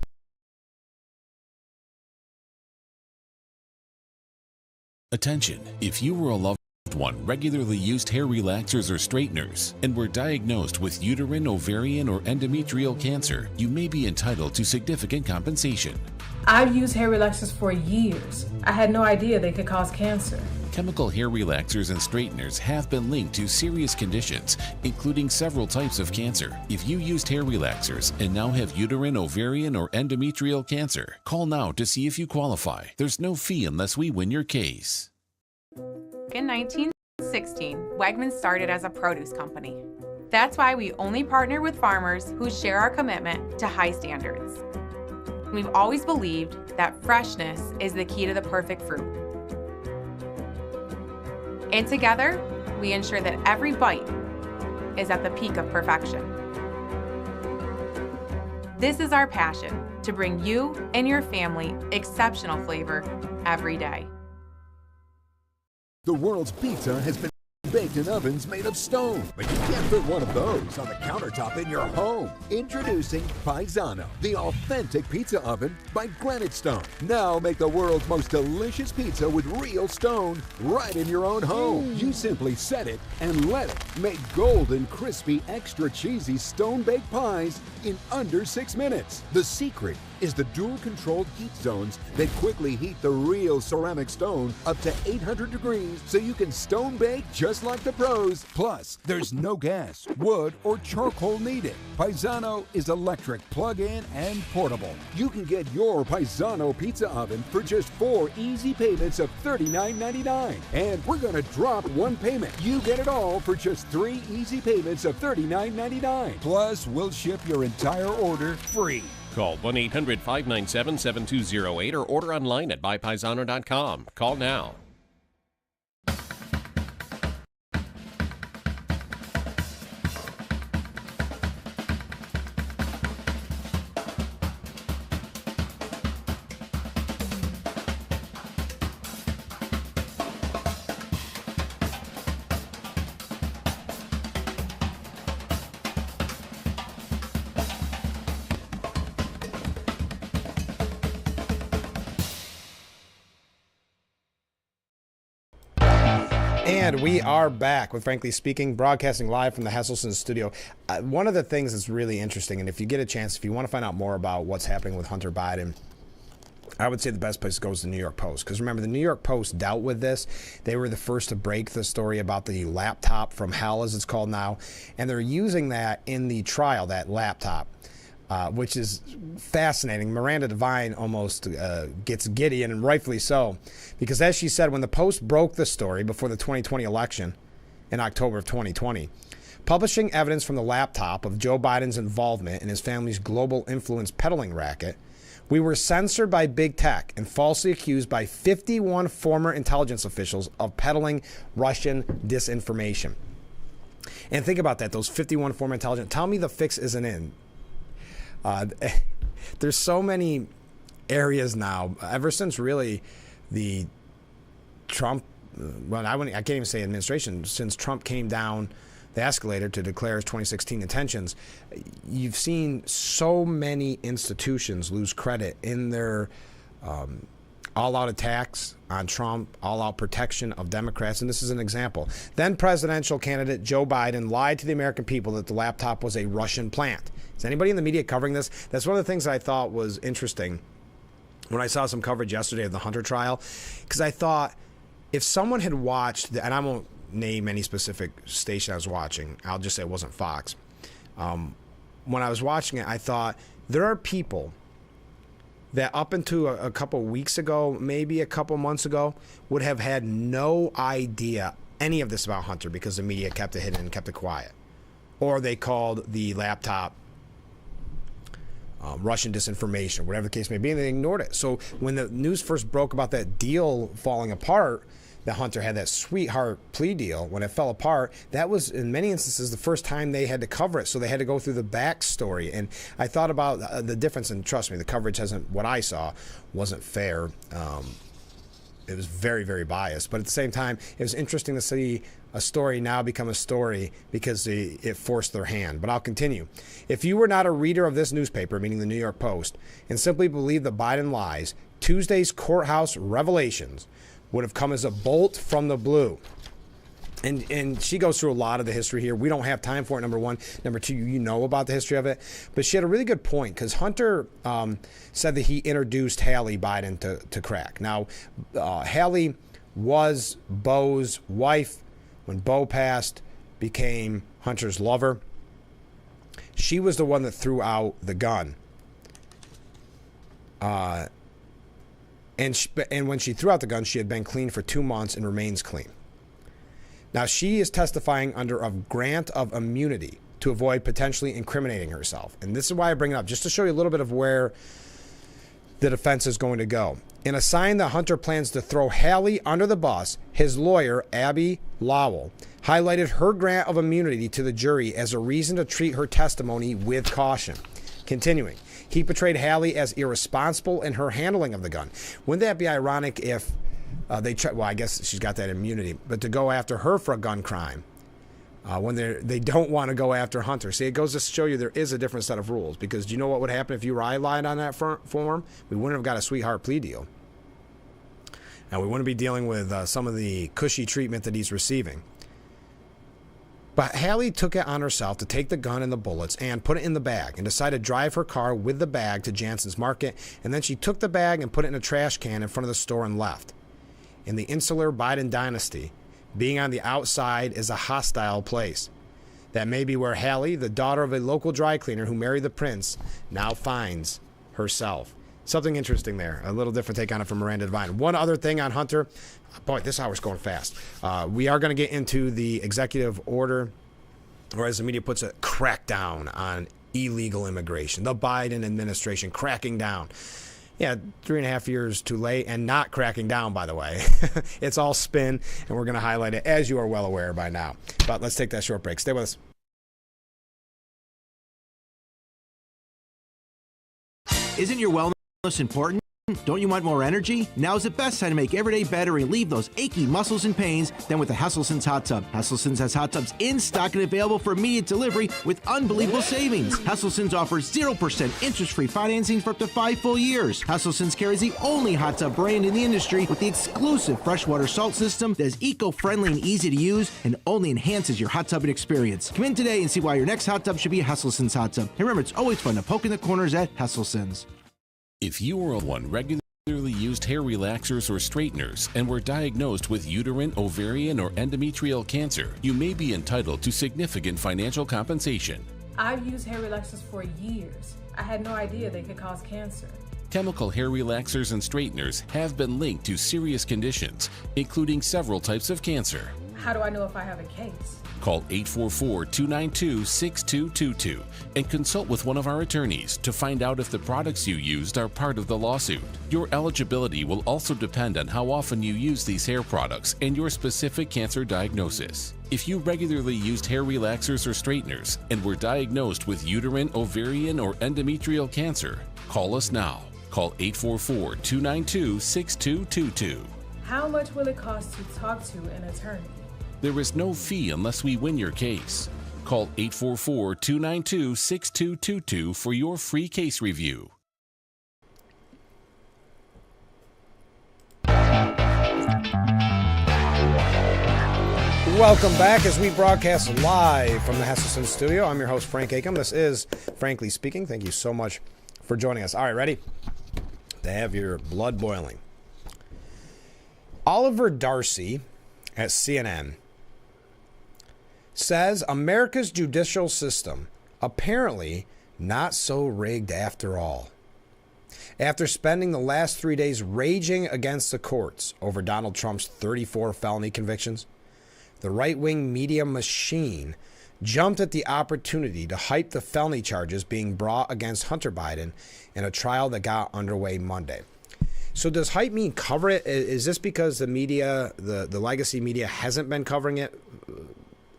Attention, if you or a loved one regularly used hair relaxers or straighteners and were diagnosed with uterine, ovarian, or endometrial cancer, you may be entitled to significant compensation. I've used hair relaxers for years. I had no idea they could cause cancer. Chemical hair relaxers and straighteners have been linked to serious conditions, including several types of cancer. If you used hair relaxers and now have uterine, ovarian, or endometrial cancer, call now to see if you qualify. There's no fee unless we win your case. In 1916, Wegmans started as a produce company. That's why we only partner with farmers who share our commitment to high standards. We've always believed that freshness is the key to the perfect fruit. And together, we ensure that every bite is at the peak of perfection. This is our passion, to bring you and your family exceptional flavor every day. The world's pizza has been baked in ovens made of stone, but you can't put one of those on the countertop in your home. Introducing Paisano, the authentic pizza oven by Granite Stone. Now make the world's most delicious pizza with real stone right in your own home. You simply set it and let it make golden, crispy, extra cheesy stone-baked pies in under 6 minutes. The secret is the dual-controlled heat zones that quickly heat the real ceramic stone up to 800 degrees so you can stone bake just like the pros. Plus, there's no gas, wood, or charcoal needed. Paisano is electric, plug-in, and portable. You can get your Paisano pizza oven for just 4 easy payments of $39.99. And we're gonna drop one payment. You get it all for just 3 easy payments of $39.99. Plus, we'll ship your entire order free. Call 1-800-597-7208 or order online at buypaisano.com. Call now. And we are back with Frankly Speaking, broadcasting live from the Hesselson studio. One of the things that's really interesting, and if you get a chance, if you want to find out more about what's happening with Hunter Biden, I would say the best place to go is the New York Post. Because remember, the New York Post dealt with this. They were the first to break the story about the laptop from hell, as it's called now. And they're using that in the trial, that laptop. Which is fascinating. Miranda Devine almost gets giddy, and rightfully so, because as she said, when the Post broke the story before the 2020 election in October of 2020, publishing evidence from the laptop of Joe Biden's involvement in his family's global influence peddling racket, we were censored by big tech and falsely accused by 51 former intelligence officials of peddling Russian disinformation. And think about that, those 51 former intelligence. Tell me the fix isn't in. There's so many areas now, ever since really the Trump, well, I can't even say administration, since Trump came down the escalator to declare his 2016 intentions, you've seen so many institutions lose credit in their all-out attacks on Trump, all-out protection of Democrats, and this is an example. Then presidential candidate Joe Biden lied to the American people that the laptop was a Russian plant. Is anybody in the media covering this? That's one of the things that I thought was interesting when I saw some coverage yesterday of the Hunter trial, because I thought if someone had watched, and I won't name any specific station I was watching, I'll just say it wasn't Fox. When I was watching it, I thought there are people that up until a couple weeks ago, maybe a couple months ago, would have had no idea any of this about Hunter because the media kept it hidden and kept it quiet. Or they called the laptop Russian disinformation, whatever the case may be, and they ignored it. So when the news first broke about that deal falling apart, that Hunter had that sweetheart plea deal, when it fell apart, that was in many instances the first time they had to cover it. So they had to go through the backstory. And I thought about the difference, and trust me, the coverage what I saw wasn't fair. It was very, very biased. But at the same time, it was interesting to see a story now become a story because it forced their hand. But I'll continue. If you were not a reader of this newspaper, meaning the New York Post, and simply believed the Biden lies, Tuesday's courthouse revelations would have come as a bolt from the blue. And she goes through a lot of the history here. We don't have time for it, number one. Number two, you know about the history of it. But she had a really good point because Hunter said that he introduced Hallie Biden to crack. Now, Hallie was Bo's wife when Bo passed, became Hunter's lover. She was the one that threw out the gun. And when she threw out the gun, she had been clean for 2 months and remains clean. Now, she is testifying under a grant of immunity to avoid potentially incriminating herself. And this is why I bring it up, just to show you a little bit of where the defense is going to go. In a sign that Hunter plans to throw Hallie under the bus, his lawyer, Abby Lowell, highlighted her grant of immunity to the jury as a reason to treat her testimony with caution. Continuing, he portrayed Hallie as irresponsible in her handling of the gun. Wouldn't that be ironic if they try? Well, I guess she's got that immunity, but to go after her for a gun crime when they don't want to go after Hunter. See, it goes to show you there is a different set of rules, because do you know what would happen if you or I lied on that form? We wouldn't have got a sweetheart plea deal. Now, we wouldn't be dealing with some of the cushy treatment that he's receiving. But Hallie took it on herself to take the gun and the bullets and put it in the bag and decided to drive her car with the bag to Jansen's Market, and then she took the bag and put it in a trash can in front of the store and left. In the insular Biden dynasty, being on the outside is a hostile place. That may be where Hallie, the daughter of a local dry cleaner who married the prince, now finds herself. Something interesting there. A little different take on it from Miranda Devine. One other thing on Hunter. Boy, this hour's going fast. We are going to get into the executive order, or as the media puts it, crackdown on illegal immigration. The Biden administration cracking down. Yeah, 3.5 years too late, and not cracking down, by the way. It's all spin, and we're going to highlight it, as you are well aware by now. But let's take that short break. Stay with us. Isn't your wellness important? Don't you want more energy? Now's the best time to make every day better and relieve those achy muscles and pains than with the Hesselsen's Hot Tub. Hesselsen's has hot tubs in stock and available for immediate delivery with unbelievable savings. Hesselsen's offers 0% interest-free financing for up to 5 full years. Hesselsen's carries the only hot tub brand in the industry with the exclusive freshwater salt system that is eco-friendly and easy to use and only enhances your hot tubbing experience. Come in today and see why your next hot tub should be a Hesselsen's hot tub. And remember, it's always fun to poke in the corners at Hesselsen's. If you or one regularly used hair relaxers or straighteners and were diagnosed with uterine, ovarian, or endometrial cancer, you may be entitled to significant financial compensation. I've used hair relaxers for years. I had no idea they could cause cancer. Chemical hair relaxers and straighteners have been linked to serious conditions, including several types of cancer. How do I know if I have a case? Call 844-292-6222 and consult with one of our attorneys to find out if the products you used are part of the lawsuit. Your eligibility will also depend on how often you use these hair products and your specific cancer diagnosis. If you regularly used hair relaxers or straighteners and were diagnosed with uterine, ovarian, or endometrial cancer, call us now. Call 844-292-6222. How much will it cost to talk to an attorney? There is no fee unless we win your case. Call 844-292-6222 for your free case review. Welcome back as we broadcast live from the Hesselson studio. I'm your host, Frank Acom. This is Frankly Speaking. Thank you so much for joining us. All right, ready? To have your blood boiling. Oliver Darcy at CNN says America's judicial system apparently not so rigged after all. After spending the last 3 days raging against the courts over Donald Trump's 34 felony convictions, the right-wing media machine jumped at the opportunity to hype the felony charges being brought against Hunter Biden in a trial that got underway Monday. So does hype mean cover it? Is this because the media, the legacy media, hasn't been covering it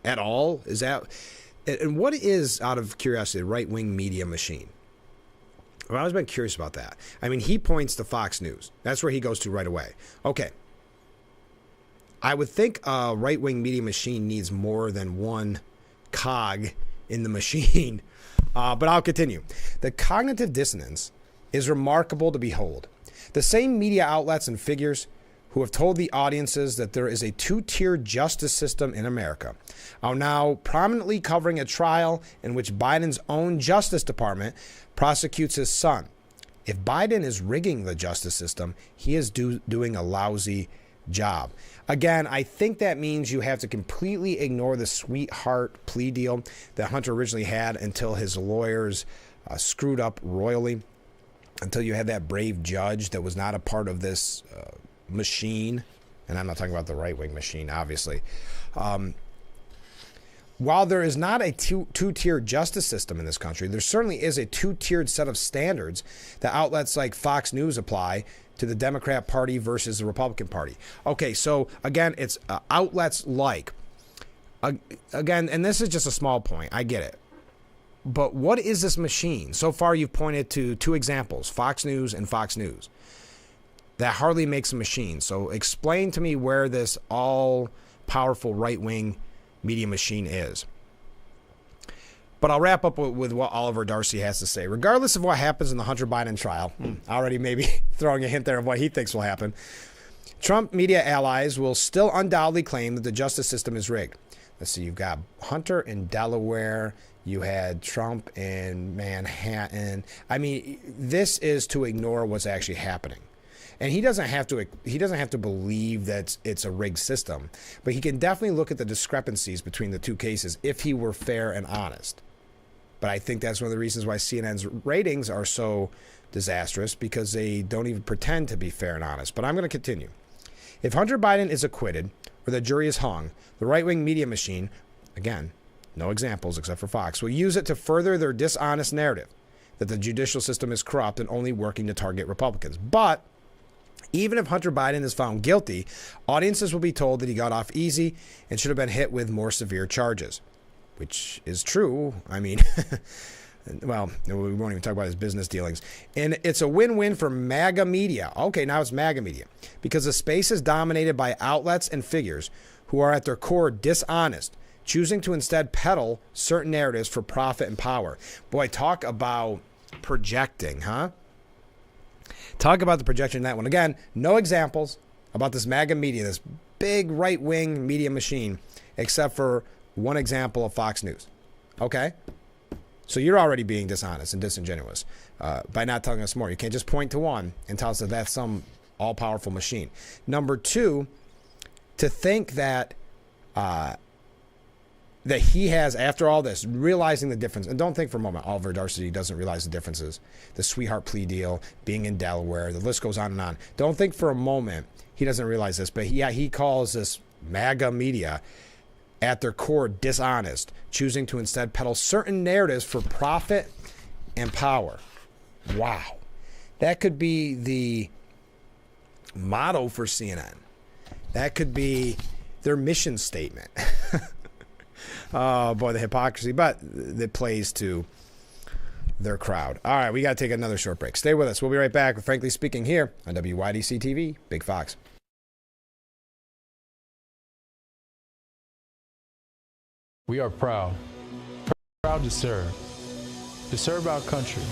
at all? Is that, and what is, out of curiosity, the right-wing media machine? I've always been curious about that. I mean, he points to Fox News. That's where he goes to right away. Okay. I would think a right-wing media machine needs more than one cog in the machine. But I'll continue. The cognitive dissonance is remarkable to behold. The same media outlets and figures who have told the audiences that there is a two-tier justice system in America, are now prominently covering a trial in which Biden's own Justice Department prosecutes his son. If Biden is rigging the justice system, he is doing a lousy job. Again, I think that means you have to completely ignore the sweetheart plea deal that Hunter originally had until his lawyers screwed up royally, until you had that brave judge that was not a part of this machine. And I'm not talking about the right-wing machine, obviously. While there is not a two-tier justice system in this country, there certainly is a two-tiered set of standards that outlets like Fox News apply to the Democrat Party versus the Republican Party. Okay, so again, it's outlets like, again, and this is just a small point, I get it. But what is this machine? So far, you've pointed to two examples, Fox News and Fox News. That hardly makes a machine. So explain to me where this all-powerful right-wing media machine is. But I'll wrap up with what Oliver Darcy has to say. Regardless of what happens in the Hunter Biden trial, already maybe throwing a hint there of what he thinks will happen, Trump media allies will still undoubtedly claim that the justice system is rigged. Let's see, you've got Hunter in Delaware, you had Trump in Manhattan. I mean, this is to ignore what's actually happening. And he doesn't have to believe that it's a rigged system, but he can definitely look at the discrepancies between the two cases if he were fair and honest. But I think that's one of the reasons why CNN's ratings are so disastrous, because they don't even pretend to be fair and honest. But I'm going to continue. If Hunter Biden is acquitted or the jury is hung, the right-wing media machine, again, no examples except for Fox, will use it to further their dishonest narrative that the judicial system is corrupt and only working to target Republicans. But even if Hunter Biden is found guilty, audiences will be told that he got off easy and should have been hit with more severe charges, which is true. I mean, well, we won't even talk about his business dealings. And it's a win-win for MAGA media. Okay, now it's MAGA media, because the space is dominated by outlets and figures who are at their core dishonest, choosing to instead peddle certain narratives for profit and power. Boy, talk about projecting, huh? Talk about the projection in that one. Again, no examples about this MAGA media, this big right-wing media machine, except for one example of Fox News. Okay? So you're already being dishonest and disingenuous by not telling us more. You can't just point to one and tell us that that's some all-powerful machine. Number two, to think that that he has, after all this, realizing the difference. And don't think for a moment Oliver Darcy doesn't realize the differences. The sweetheart plea deal, being in Delaware, the list goes on and on. Don't think for a moment he doesn't realize this. But yeah, he calls this MAGA media at their core dishonest, choosing to instead peddle certain narratives for profit and power. Wow. That could be the motto for CNN. That could be their mission statement. Oh, boy, the hypocrisy, but it plays to their crowd. All right, we got to take another short break. Stay with us. We'll be right back with Frankly Speaking here on WYDC TV, Big Fox. We are proud to serve our country,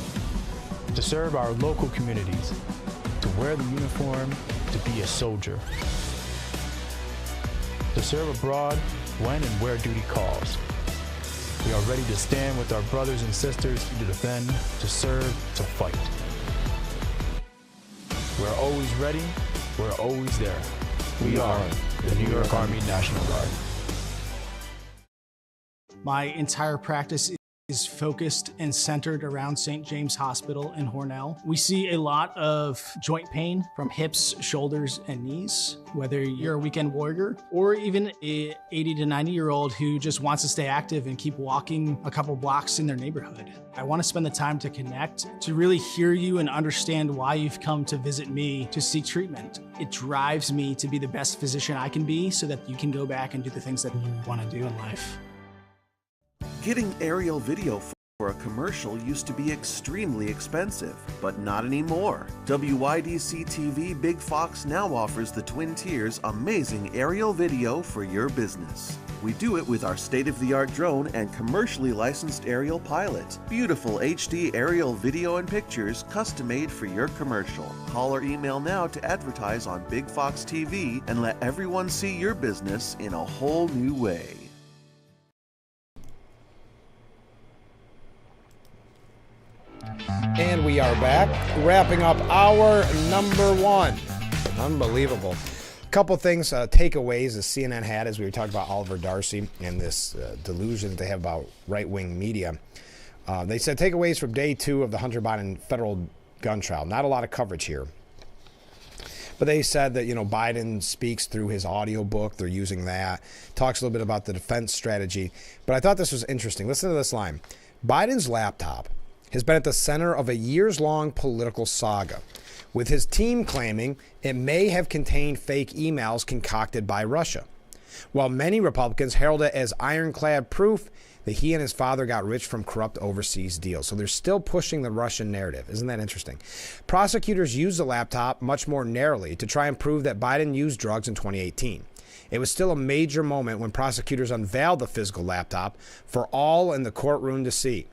to serve our local communities, to wear the uniform, to be a soldier, to serve abroad when and where duty calls. We are ready to stand with our brothers and sisters to defend, to serve, to fight. We're always ready, we're always there. We are the New York Army National Guard. My entire practice is focused and centered around St. James Hospital in Hornell. We see a lot of joint pain from hips, shoulders, and knees, whether you're a weekend warrior or even a 80 to 90-year-old who just wants to stay active and keep walking a couple blocks in their neighborhood. I want to spend the time to connect, to really hear you and understand why you've come to visit me to seek treatment. It drives me to be the best physician I can be so that you can go back and do the things that you want to do in life. Getting aerial video for a commercial used to be extremely expensive, but not anymore. WYDC TV Big Fox now offers the Twin Tiers amazing aerial video for your business. We do it with our state-of-the-art drone and commercially licensed aerial pilot. Beautiful HD aerial video and pictures custom-made for your commercial. Call or email now to advertise on Big Fox TV and let everyone see your business in a whole new way. And we are back, wrapping up hour number one. Unbelievable. Couple things, takeaways that CNN had as we were talking about Oliver Darcy and this delusion that they have about right-wing media. They said takeaways from day 2 of the Hunter Biden federal gun trial. Not a lot of coverage here. But they said that, Biden speaks through his audio book. They're using that. Talks a little bit about the defense strategy. But I thought this was interesting. Listen to this line. Biden's laptop has been at the center of a years-long political saga, with his team claiming it may have contained fake emails concocted by Russia, while many Republicans herald it as ironclad proof that he and his father got rich from corrupt overseas deals. So they're still pushing the Russian narrative. Isn't that interesting? Prosecutors used the laptop much more narrowly to try and prove that Biden used drugs in 2018. It was still a major moment when prosecutors unveiled the physical laptop for all in the courtroom to see.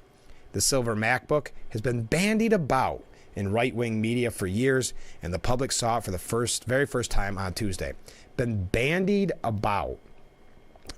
The silver MacBook has been bandied about in right-wing media for years, and the public saw it for the very first time on Tuesday. Been bandied about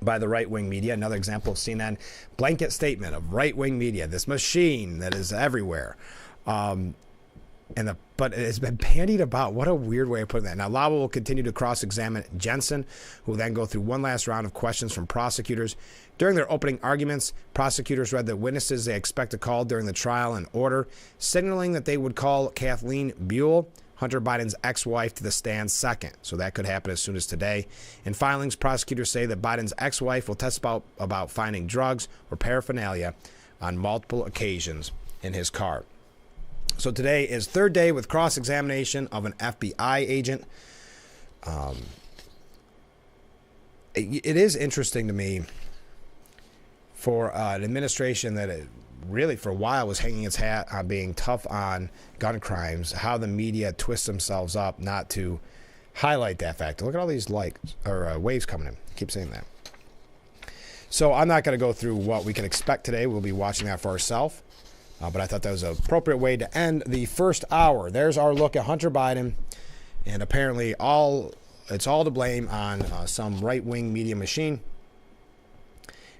by the right-wing media. Another example of CNN blanket statement of right-wing media, this machine that is everywhere. But it's been bandied about. What a weird way of putting that. Now, Lava will continue to cross-examine Jensen, who will then go through one last round of questions from prosecutors. During their opening arguments, prosecutors read the witnesses they expect to call during the trial in order, signaling that they would call Kathleen Buell, Hunter Biden's ex-wife, to the stand second. So that could happen as soon as today. In filings, prosecutors say that Biden's ex-wife will testify about finding drugs or paraphernalia on multiple occasions in his car. So today is third day with cross-examination of an FBI agent. It is interesting to me for an administration that really for a while was hanging its hat on being tough on gun crimes, how the media twists themselves up not to highlight that fact. Look at all these waves coming in. I keep saying that. So I'm not going to go through what we can expect today. We'll be watching that for ourselves. But I thought that was an appropriate way to end the first hour. There's our look at Hunter Biden. And apparently it's all to blame on some right-wing media machine.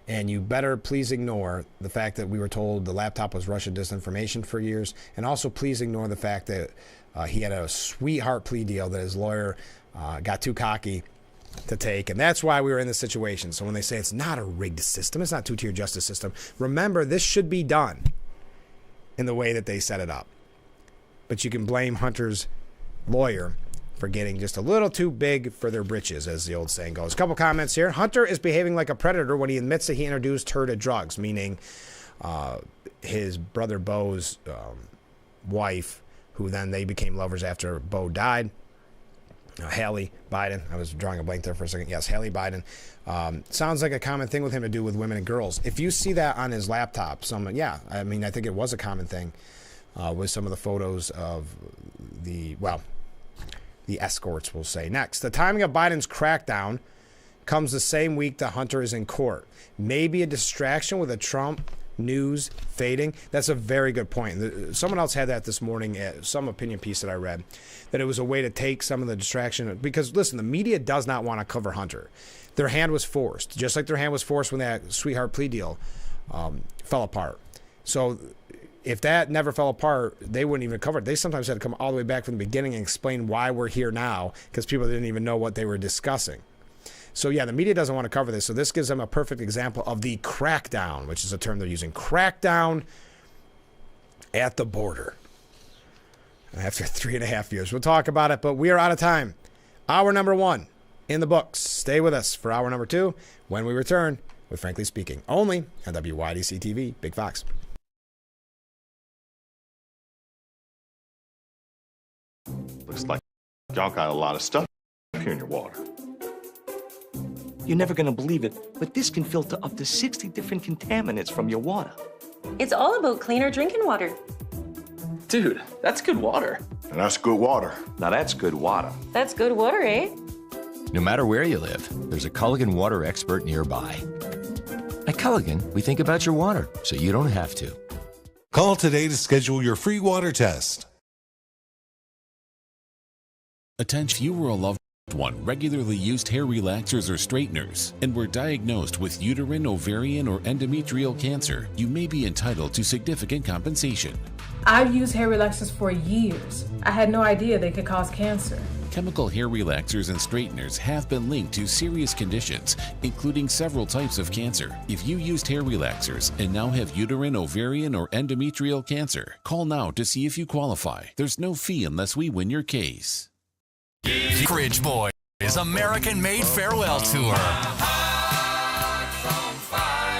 And you better please ignore the fact that we were told the laptop was Russian disinformation for years. And also please ignore the fact that he had a sweetheart plea deal that his lawyer got too cocky to take. And that's why we were in this situation. So when they say it's not a rigged system, it's not a two-tier justice system, remember this should be done in the way that they set it up. But you can blame Hunter's lawyer for getting just a little too big for their britches, as the old saying goes. A couple comments here. Hunter is behaving like a predator when he admits that he introduced her to drugs, meaning his brother Bo's wife, who then they became lovers after Bo died. Haley Biden. I was drawing a blank there for a second. Yes, Haley Biden. Sounds like a common thing with him to do with women and girls. If you see that on his laptop, I think it was a common thing with some of the photos of the escorts, we'll say. Next, the timing of Biden's crackdown comes the same week that Hunter is in court. Maybe a distraction with the Trump news fading. That's a very good point. Someone else had that this morning at some opinion piece that I read, that it was a way to take some of the distraction. Because, listen, the media does not want to cover Hunter. Their hand was forced, just like their hand was forced when that sweetheart plea deal fell apart. So if that never fell apart, they wouldn't even cover it. They sometimes had to come all the way back from the beginning and explain why we're here now, because people didn't even know what they were discussing. So, yeah, the media doesn't want to cover this. So this gives them a perfect example of the crackdown, which is a term they're using. Crackdown at the border. After 3.5 years. We'll talk about it, but we are out of time. Hour number 1 in the books. Stay with us for hour number 2 when we return with Frankly Speaking, only on WYDC TV, Big Fox. Looks like y'all got a lot of stuff here in your water. You're never going to believe it, but this can filter up to 60 different contaminants from your water. It's all about cleaner drinking water. Dude, that's good water. And that's good water. Now that's good water. That's good water, eh? No matter where you live, there's a Culligan water expert nearby. At Culligan, we think about your water so you don't have to. Call today to schedule your free water test. Attention, you were a loved one regularly used hair relaxers or straighteners and were diagnosed with uterine, ovarian, or endometrial cancer. You may be entitled to significant compensation. I've used hair relaxers for years. I had no idea they could cause cancer. Chemical hair relaxers and straighteners have been linked to serious conditions, including several types of cancer. If you used hair relaxers and now have uterine, ovarian, or endometrial cancer, call now to see if you qualify. There's no fee unless we win your case. The Ridge Boys American-made farewell tour.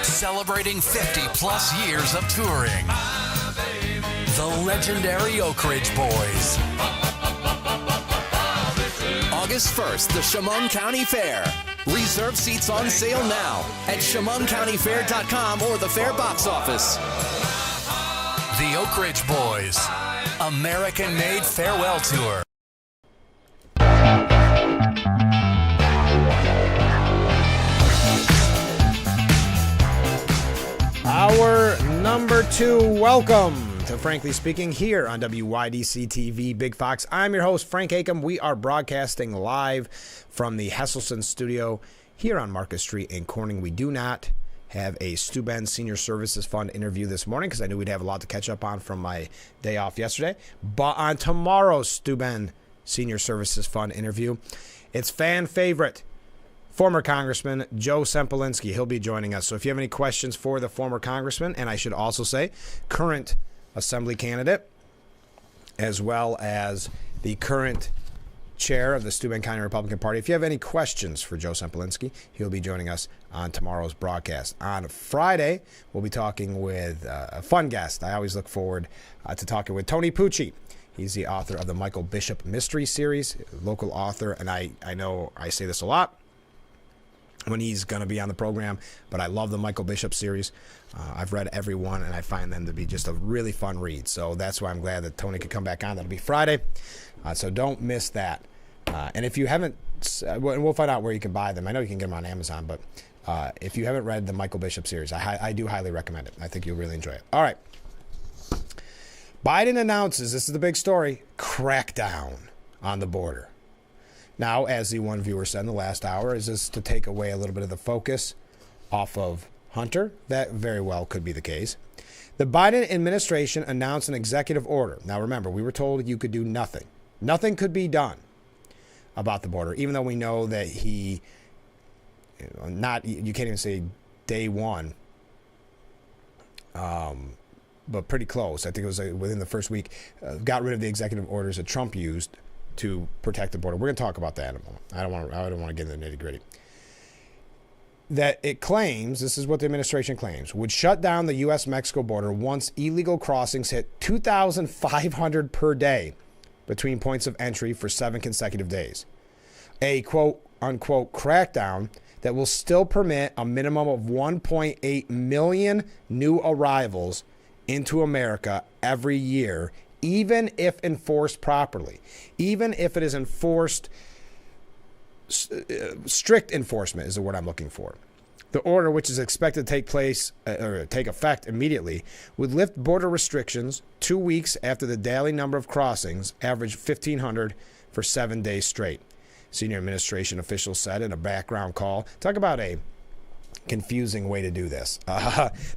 Celebrating 50-plus years of touring. The legendary Oak Ridge Boys. August 1st, the Chemung County Fair. Reserve seats on sale now at ChemungCountyFair.com or the Fair box office. The Oak Ridge Boys American-made farewell tour. Hour number 2, welcome to Frankly Speaking here on WYDC TV Big Fox. I'm your host, Frank Acom. We are broadcasting live from the Hesselson studio here on Market Street in Corning. We do not have a Steuben Senior Services Fund interview this morning because I knew we'd have a lot to catch up on from my day off yesterday. But on tomorrow's Steuben Senior Services Fund interview, it's fan favorite, former Congressman Joe Sempolinski. He'll be joining us. So if you have any questions for the former Congressman, and I should also say current Assembly candidate, as well as the current chair of the Steuben County Republican Party, if you have any questions for Joe Sempolinski, he'll be joining us on tomorrow's broadcast. On Friday, we'll be talking with a fun guest. I always look forward to talking with Tony Pucci. He's the author of the Michael Bishop Mystery Series, local author, and I know I say this a lot when he's going to be on the program, but I love the Michael Bishop series. I've read every one, and I find them to be just a really fun read. So that's why I'm glad that Tony could come back on. That'll be Friday, so don't miss that. And if you haven't, and we'll find out where you can buy them. I know you can get them on Amazon, but if you haven't read the Michael Bishop series, I do highly recommend it. I think you'll really enjoy it. All right. Biden announces, this is the big story, crackdown on the border. Now, as the one viewer said in the last hour, is this to take away a little bit of the focus off of Hunter? That very well could be the case. The Biden administration announced an executive order. Now, remember, we were told you could do nothing. Nothing could be done about the border, even though we know that you can't even say day one, but pretty close. I think it was within the first week, got rid of the executive orders that Trump used to protect the border. We're going to talk about that in a moment. I don't want to get into the nitty-gritty. That it claims, this is what the administration claims, would shut down the U.S.-Mexico border once illegal crossings hit 2,500 per day between points of entry for 7 consecutive days. A quote-unquote crackdown that will still permit a minimum of 1.8 million new arrivals into America every year, even if enforced properly, even if it is enforced, strict enforcement is the word I'm looking for. The order, which is expected to take effect immediately, would lift border restrictions 2 weeks after the daily number of crossings averaged 1,500 for 7 days straight. Senior administration officials said in a background call. Talk about a confusing way to do this.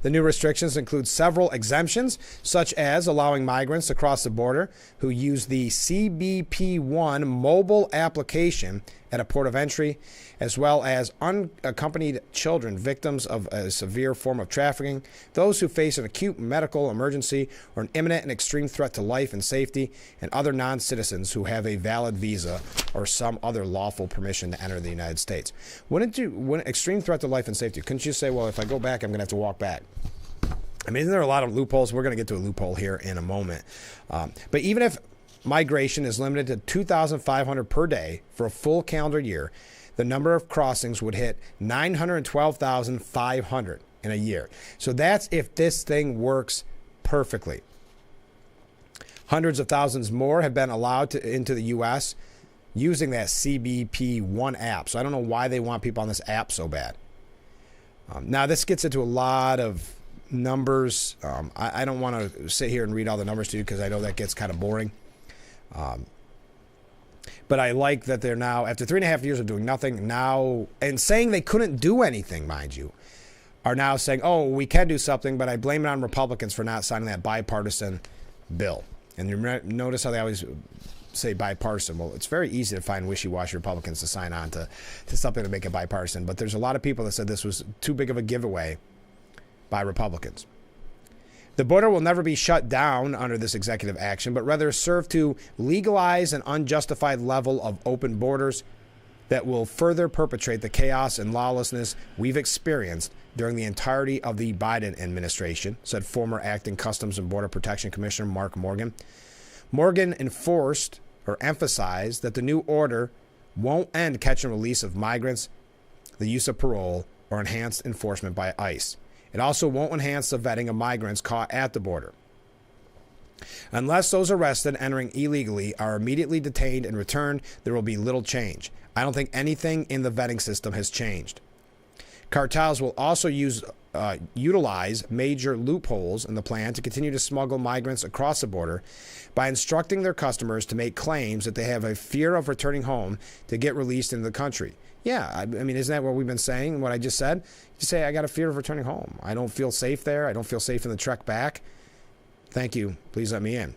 The new restrictions include several exemptions, such as allowing migrants to cross the border who use the CBP-1 mobile application at a port of entry, as well as unaccompanied children, victims of a severe form of trafficking, those who face an acute medical emergency or an imminent and extreme threat to life and safety, and other non-citizens who have a valid visa or some other lawful permission to enter the United States. When extreme threat to life and safety, couldn't you say, well, if I go back, I'm going to have to walk back? I mean, isn't there a lot of loopholes? We're going to get to a loophole here in a moment. But even if migration is limited to 2,500 per day for a full calendar year, the number of crossings would hit 912,500 in a year. So that's if this thing works perfectly. Hundreds of thousands more have been allowed into the U.S. using that CBP-1 app. So I don't know why they want people on this app so bad. Now, this gets into a lot of numbers. I don't want to sit here and read all the numbers to you because I know that gets kind of boring. But I like that they're now, after 3.5 years of doing nothing, now, and saying they couldn't do anything, mind you, are now saying, oh, we can do something, but I blame it on Republicans for not signing that bipartisan bill. And you notice how they always say bipartisan. Well, it's very easy to find wishy-washy Republicans to sign on to something to make it bipartisan. But there's a lot of people that said this was too big of a giveaway by Republicans. The border will never be shut down under this executive action, but rather serve to legalize an unjustified level of open borders that will further perpetrate the chaos and lawlessness we've experienced during the entirety of the Biden administration, said former acting Customs and Border Protection Commissioner Mark Morgan. Morgan emphasized that the new order won't end catch and release of migrants, the use of parole, or enhanced enforcement by ICE. It also won't enhance the vetting of migrants caught at the border. Unless those arrested entering illegally are immediately detained and returned, there will be little change. I don't think anything in the vetting system has changed. Cartels will also utilize major loopholes in the plan to continue to smuggle migrants across the border by instructing their customers to make claims that they have a fear of returning home to get released into the country. Yeah, I mean, isn't that what we've been saying, what I just said? You say, I got a fear of returning home. I don't feel safe there. I don't feel safe in the trek back. Thank you. Please let me in.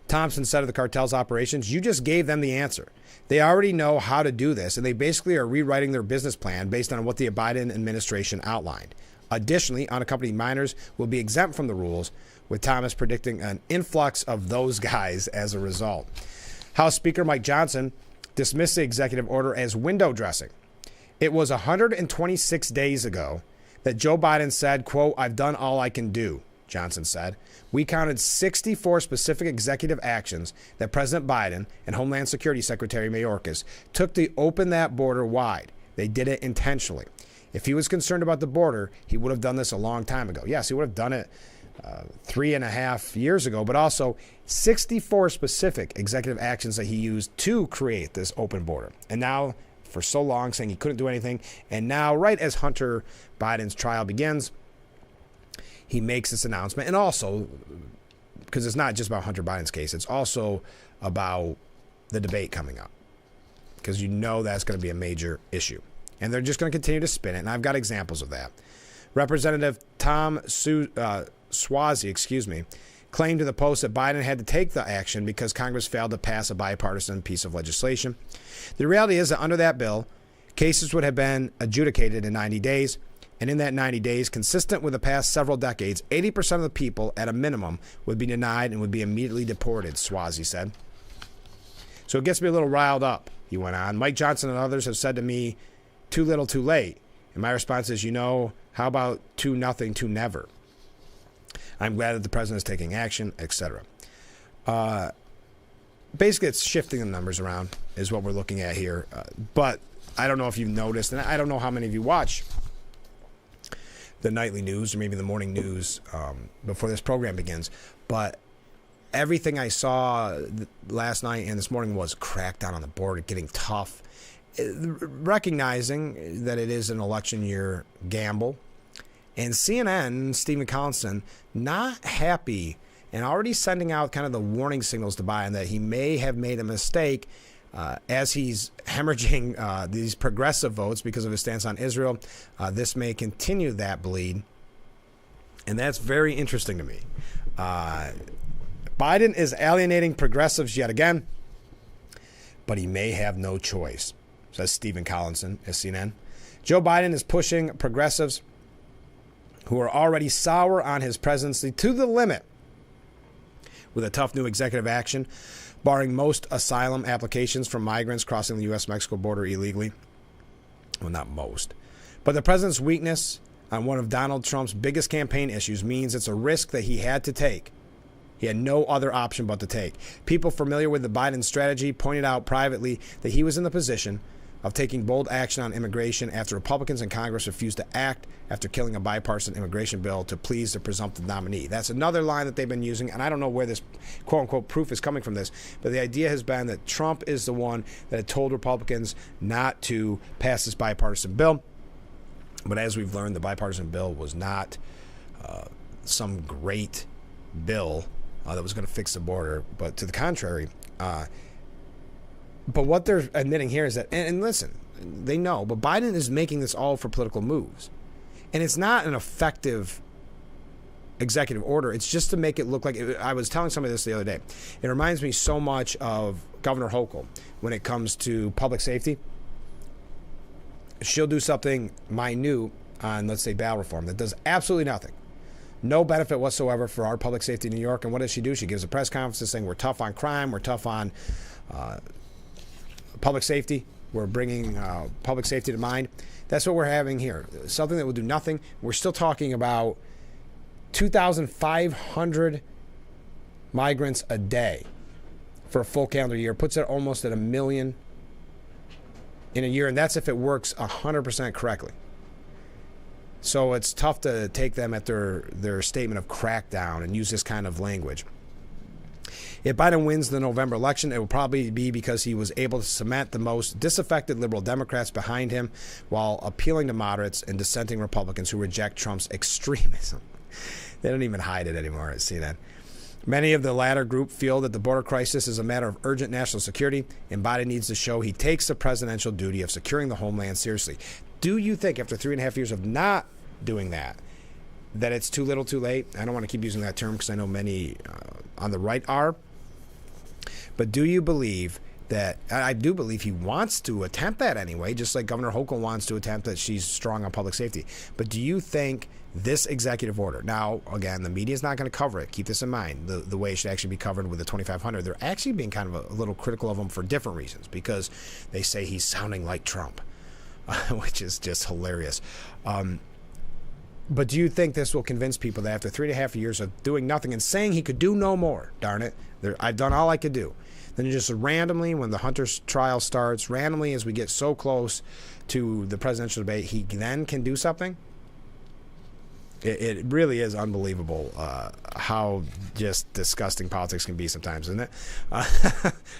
Thompson said of the cartel's operations, you just gave them the answer. They already know how to do this, and they basically are rewriting their business plan based on what the Biden administration outlined. Additionally, unaccompanied minors will be exempt from the rules, with Thomas predicting an influx of those guys as a result. House Speaker Mike Johnson dismissed the executive order as window dressing. It was 126 days ago that Joe Biden said, quote, I've done all I can do, Johnson said. We counted 64 specific executive actions that President Biden and Homeland Security Secretary Mayorkas took to open that border wide. They did it intentionally. If he was concerned about the border, he would have done this a long time ago. Yes, he would have done it 3.5 years ago, but also 64 specific executive actions that he used to create this open border. And now, for so long, saying he couldn't do anything, and now, right as Hunter Biden's trial begins, he makes this announcement. And also, because it's not just about Hunter Biden's case, it's also about the debate coming up, because you know that's going to be a major issue. And they're just going to continue to spin it, and I've got examples of that. Representative Tom Suozzi, claimed to the Post that Biden had to take the action because Congress failed to pass a bipartisan piece of legislation. The reality is that under that bill, cases would have been adjudicated in 90 days. And in that 90 days, consistent with the past several decades, 80% of the people at a minimum would be denied and would be immediately deported, Suozzi said. So it gets me a little riled up, he went on. Mike Johnson and others have said to me, too little, too late. And my response is, how about too nothing, too never? I'm glad that the president is taking action, etc. Basically, it's shifting the numbers around is what we're looking at here. But I don't know if you've noticed, and I don't know how many of you watch the nightly news or maybe the morning news before this program begins, but everything I saw last night and this morning was crackdown on the border, getting tough, recognizing that it is an election year gamble. And CNN, Stephen Collinson, not happy and already sending out kind of the warning signals to Biden that he may have made a mistake as he's hemorrhaging these progressive votes because of his stance on Israel. This may continue that bleed. And that's very interesting to me. Biden is alienating progressives yet again, but he may have no choice, says Stephen Collinson at CNN. Joe Biden is pushing progressives who are already sour on his presidency to the limit with a tough new executive action, barring most asylum applications from migrants crossing the U.S.-Mexico border illegally. Well, not most. But the president's weakness on one of Donald Trump's biggest campaign issues means it's a risk that he had to take. He had no other option but to take. People familiar with the Biden strategy pointed out privately that he was in the position of taking bold action on immigration after Republicans in Congress refused to act after killing a bipartisan immigration bill to please the presumptive nominee. That's another line that they've been using, and I don't know where this quote-unquote proof is coming from this, but the idea has been that Trump is the one that had told Republicans not to pass this bipartisan bill. But as we've learned, the bipartisan bill was not some great bill that was going to fix the border, but to the contrary. But what they're admitting here is that, and listen, they know, but Biden is making this all for political moves. And it's not an effective executive order. It's just to make it look like, I was telling somebody this the other day. It reminds me so much of Governor Hochul when it comes to public safety. She'll do something minute on, let's say, bail reform that does absolutely nothing. No benefit whatsoever for our public safety in New York. And what does she do? She gives a press conference saying we're tough on crime, we're tough on public safety, we're bringing public safety to mind. That's what we're having here. Something that will do nothing. We're still talking about 2,500 migrants a day for a full calendar year. Puts it almost at 1 million in a year, and that's if it works 100% correctly. So it's tough to take them at their statement of crackdown and use this kind of language. If Biden wins the November election, it will probably be because he was able to cement the most disaffected liberal Democrats behind him while appealing to moderates and dissenting Republicans who reject Trump's extremism. They don't even hide it anymore at CNN. Many of the latter group feel that the border crisis is a matter of urgent national security, and Biden needs to show he takes the presidential duty of securing the homeland seriously. Do you think, after 3.5 years of not doing that, that it's too little too late? I don't want to keep using that term because I know many on the right are. But do you believe that, I do believe he wants to attempt that anyway, just like Governor Hochul wants to attempt that she's strong on public safety. But do you think this executive order, now, again, the media is not going to cover it. Keep this in mind, the way it should actually be covered with the 2,500. They're actually being kind of a little critical of him for different reasons, because they say he's sounding like Trump, which is just hilarious. But do you think this will convince people that after 3.5 years of doing nothing and saying he could do no more, darn it, I've done all I could do, then just randomly, when the Hunter's trial starts, randomly as we get so close to the presidential debate, he then can do something? It really is unbelievable how just disgusting politics can be sometimes, isn't it?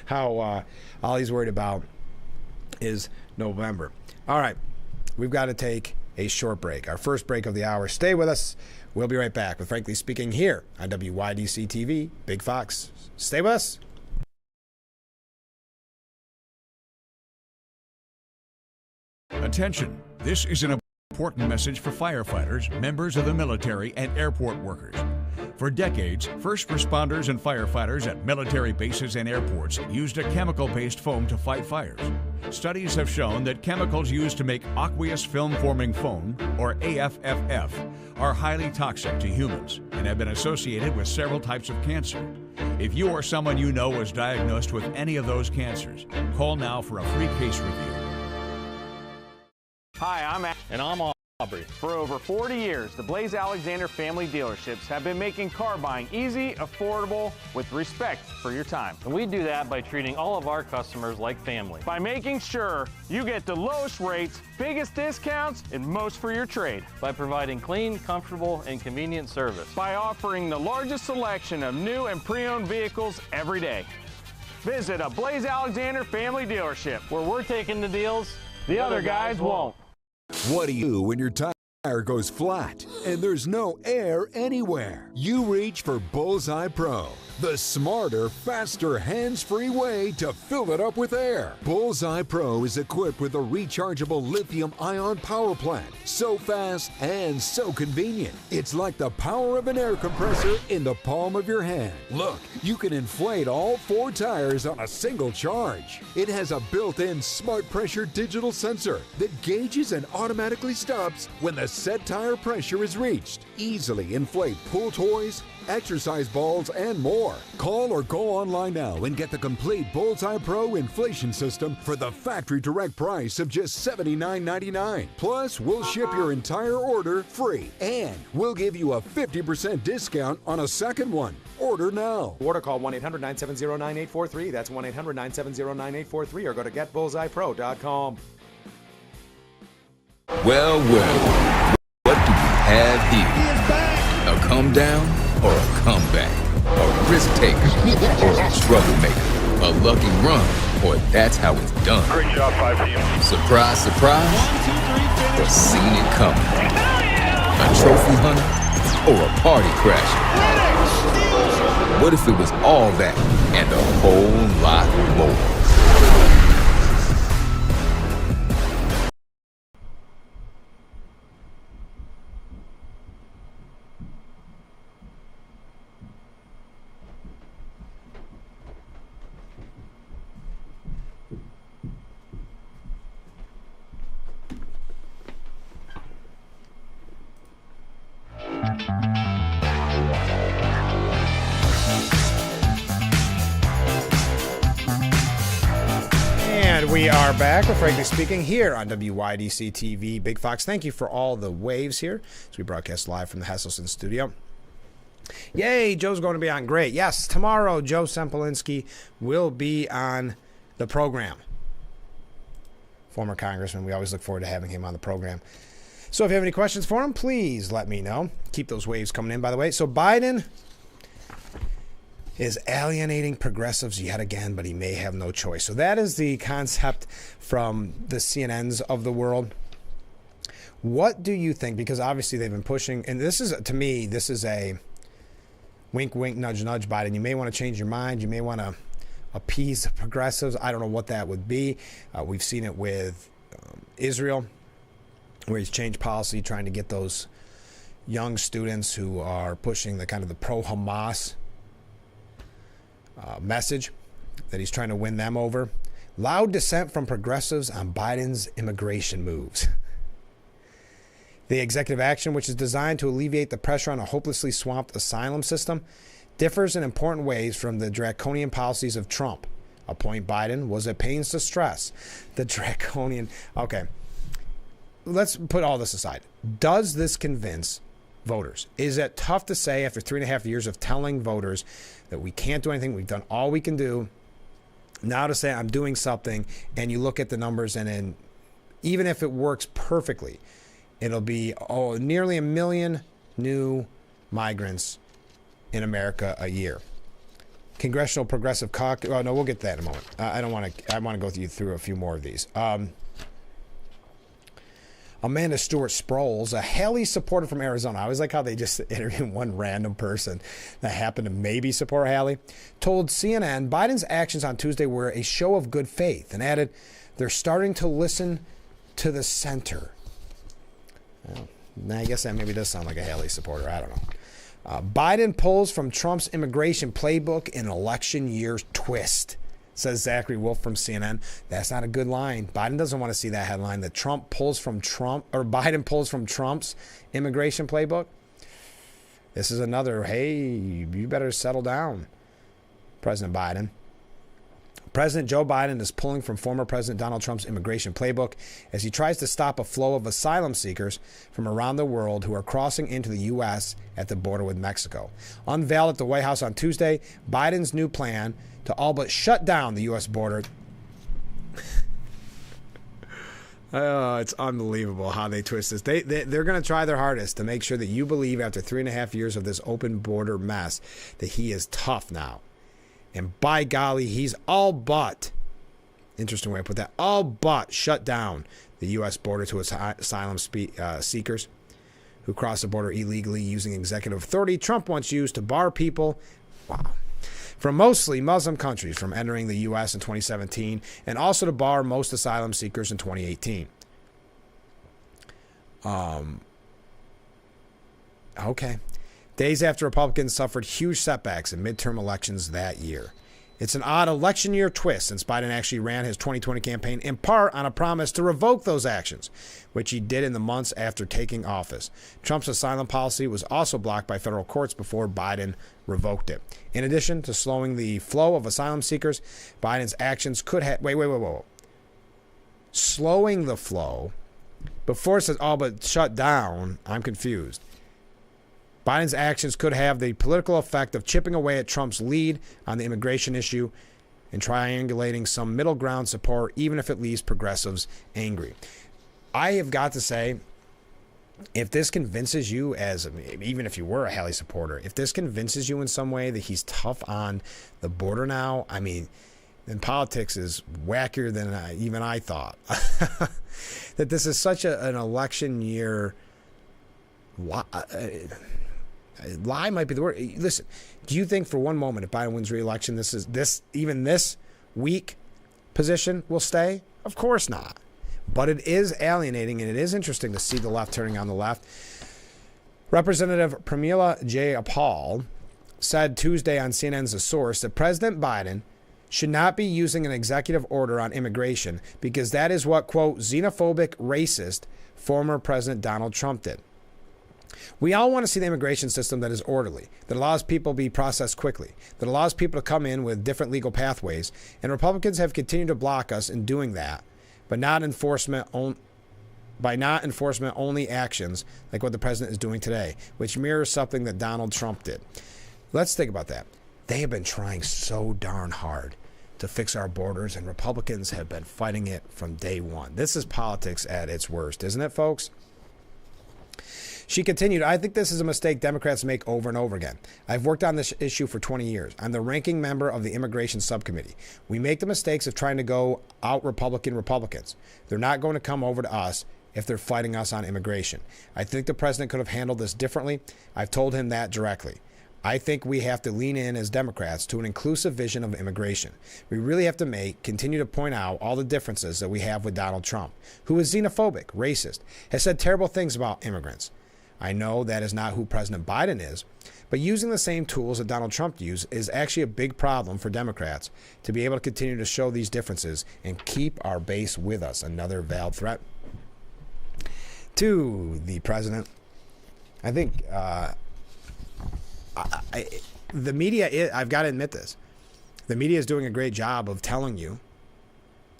How all he's worried about is November. All right, we've got to take a short break, our first break of the hour. Stay with us. We'll be right back with Frankly Speaking here on WYDC TV, Big Fox. Stay with us. Attention, this is an important message for firefighters, members of the military, and airport workers. For decades, first responders and firefighters at military bases and airports used a chemical-based foam to fight fires. Studies have shown that chemicals used to make aqueous film-forming foam, or AFFF, are highly toxic to humans and have been associated with several types of cancer. If you or someone you know was diagnosed with any of those cancers, call now for a free case review. Hi, I'm And I'm Aubrey. For over 40 years, the Blaze Alexander family dealerships have been making car buying easy, affordable, with respect for your time. And we do that by treating all of our customers like family. By making sure you get the lowest rates, biggest discounts, and most for your trade. By providing clean, comfortable, and convenient service. By offering the largest selection of new and pre-owned vehicles every day. Visit a Blaze Alexander family dealership, where we're taking the deals the other guys won't. What do you do when your tire goes flat and there's no air anywhere? You reach for Bullseye Pro, the smarter, faster, hands-free way to fill it up with air. Bullseye Pro is equipped with a rechargeable lithium-ion power plant. So fast and so convenient. It's like the power of an air compressor in the palm of your hand. Look, you can inflate all 4 tires on a single charge. It has a built-in smart pressure digital sensor that gauges and automatically stops when the set tire pressure is reached. Easily inflate pool toys, exercise balls, and more. more. Call or go online now and get the complete Bullseye Pro inflation system for the factory direct price of just $79.99. Plus, we'll ship your entire order free, and we'll give you a 50% discount on a second one. Order now. Order call 1-800-970-9843. That's 1-800-970-9843, or go to getbullseyepro.com. Well, what do we have here? A come down or a comeback? A risk taker or a troublemaker? A lucky run, or that's how it's done. Great job, 5 team. Surprise, surprise, or seen it coming? A trophy hunter or a party crasher? What if it was all that and a whole lot more? And we are back with Frankly Speaking here on WYDC TV. Big Fox, thank you for all the waves here as we broadcast live from the Hesselson studio. Yay, Joe's going to be on. Great. Yes, tomorrow Joe Sempolinski will be on the program. Former congressman. We always look forward to having him on the program. So if you have any questions for him, please let me know. Keep those waves coming in, by the way. So Biden is alienating progressives yet again, but he may have no choice. So that is the concept from the CNNs of the world. What do you think? Because obviously they've been pushing, and this is, to me, this is a wink, wink, nudge, nudge, Biden. You may want to change your mind. You may want to appease the progressives. I don't know what that would be. We've seen it with Israel, where he's changed policy, trying to get those young students who are pushing the kind of the pro-Hamas message, that he's trying to win them over. Loud dissent from progressives on Biden's immigration moves. The executive action, which is designed to alleviate the pressure on a hopelessly swamped asylum system, differs in important ways from the draconian policies of Trump, a point Biden was at pains to stress. The draconian... Okay, let's put all this aside. Does this convince voters? Is it tough to say after 3.5 years of telling voters that we can't do anything, we've done all we can do, now to say I'm doing something, and you look at the numbers, and then even if it works perfectly, it'll be nearly 1 million new migrants in America a year. Congressional Progressive Caucus. Oh no, we'll get to that in a moment. I want to go through a few more of these. Amanda Stewart Sproles, a Haley supporter from Arizona. I always like how they just interview one random person that happened to maybe support Haley, told CNN Biden's actions on Tuesday were a show of good faith, and added, they're starting to listen to the center. Well, I guess that maybe does sound like a Haley supporter. I don't know. Biden pulls from Trump's immigration playbook in election year twist, says Zachary Wolf from CNN. That's not a good line. Biden doesn't want to see that headline that Biden pulls from Trump's immigration playbook. This is another, hey, you better settle down, President Biden. President Joe Biden is pulling from former President Donald Trump's immigration playbook as he tries to stop a flow of asylum seekers from around the world who are crossing into the U.S. at the border with Mexico. Unveiled at the White House on Tuesday, Biden's new plan to all but shut down the U.S. border. It's unbelievable how they twist this. They're going to try their hardest to make sure that you believe after 3.5 years of this open border mess that he is tough now. And by golly, he's all but, interesting way to put that, all but shut down the U.S. border to asylum seekers who cross the border illegally using executive authority Trump once used to bar people, from mostly Muslim countries from entering the U.S. in 2017, and also to bar most asylum seekers in 2018. Okay. Days after Republicans suffered huge setbacks in midterm elections that year. It's an odd election year twist since Biden actually ran his 2020 campaign in part on a promise to revoke those actions, which he did in the months after taking office. Trump's asylum policy was also blocked by federal courts before Biden revoked it. In addition to slowing the flow of asylum seekers, Biden's actions could have... Wait. Slowing the flow? Before it says, oh, but shut down, I'm confused. Biden's actions could have the political effect of chipping away at Trump's lead on the immigration issue and triangulating some middle ground support, even if it leaves progressives angry. I have got to say, if this convinces you, even if you were a Haley supporter, if this convinces you in some way that he's tough on the border now, I mean, then politics is wackier than even I thought. That this is such an election year lie might be the word. Listen, do you think for one moment if Biden wins re-election, this weak position will stay? Of course not. But it is alienating, and it is interesting to see the left turning on the left. Representative Pramila Jayapal said Tuesday on CNN's The Source that President Biden should not be using an executive order on immigration because that is what, quote, xenophobic, racist former President Donald Trump did. We all want to see the immigration system that is orderly, that allows people to be processed quickly, that allows people to come in with different legal pathways, and Republicans have continued to block us in doing that, but not enforcement only actions like what the president is doing today, which mirrors something that Donald Trump did. Let's think about that. They have been trying so darn hard to fix our borders, and Republicans have been fighting it from day one. This is politics at its worst, isn't it, folks? She continued, I think this is a mistake Democrats make over and over again. I've worked on this issue for 20 years. I'm the ranking member of the Immigration Subcommittee. We make the mistakes of trying to go out Republicans. They're not going to come over to us if they're fighting us on immigration. I think the president could have handled this differently. I've told him that directly. I think we have to lean in as Democrats to an inclusive vision of immigration. We really have to continue to point out all the differences that we have with Donald Trump, who is xenophobic, racist, has said terrible things about immigrants. I know that is not who President Biden is, but using the same tools that Donald Trump used is actually a big problem for Democrats to be able to continue to show these differences and keep our base with us. Another veiled threat to the president. I think the media, I've got to admit this, the media is doing a great job of telling you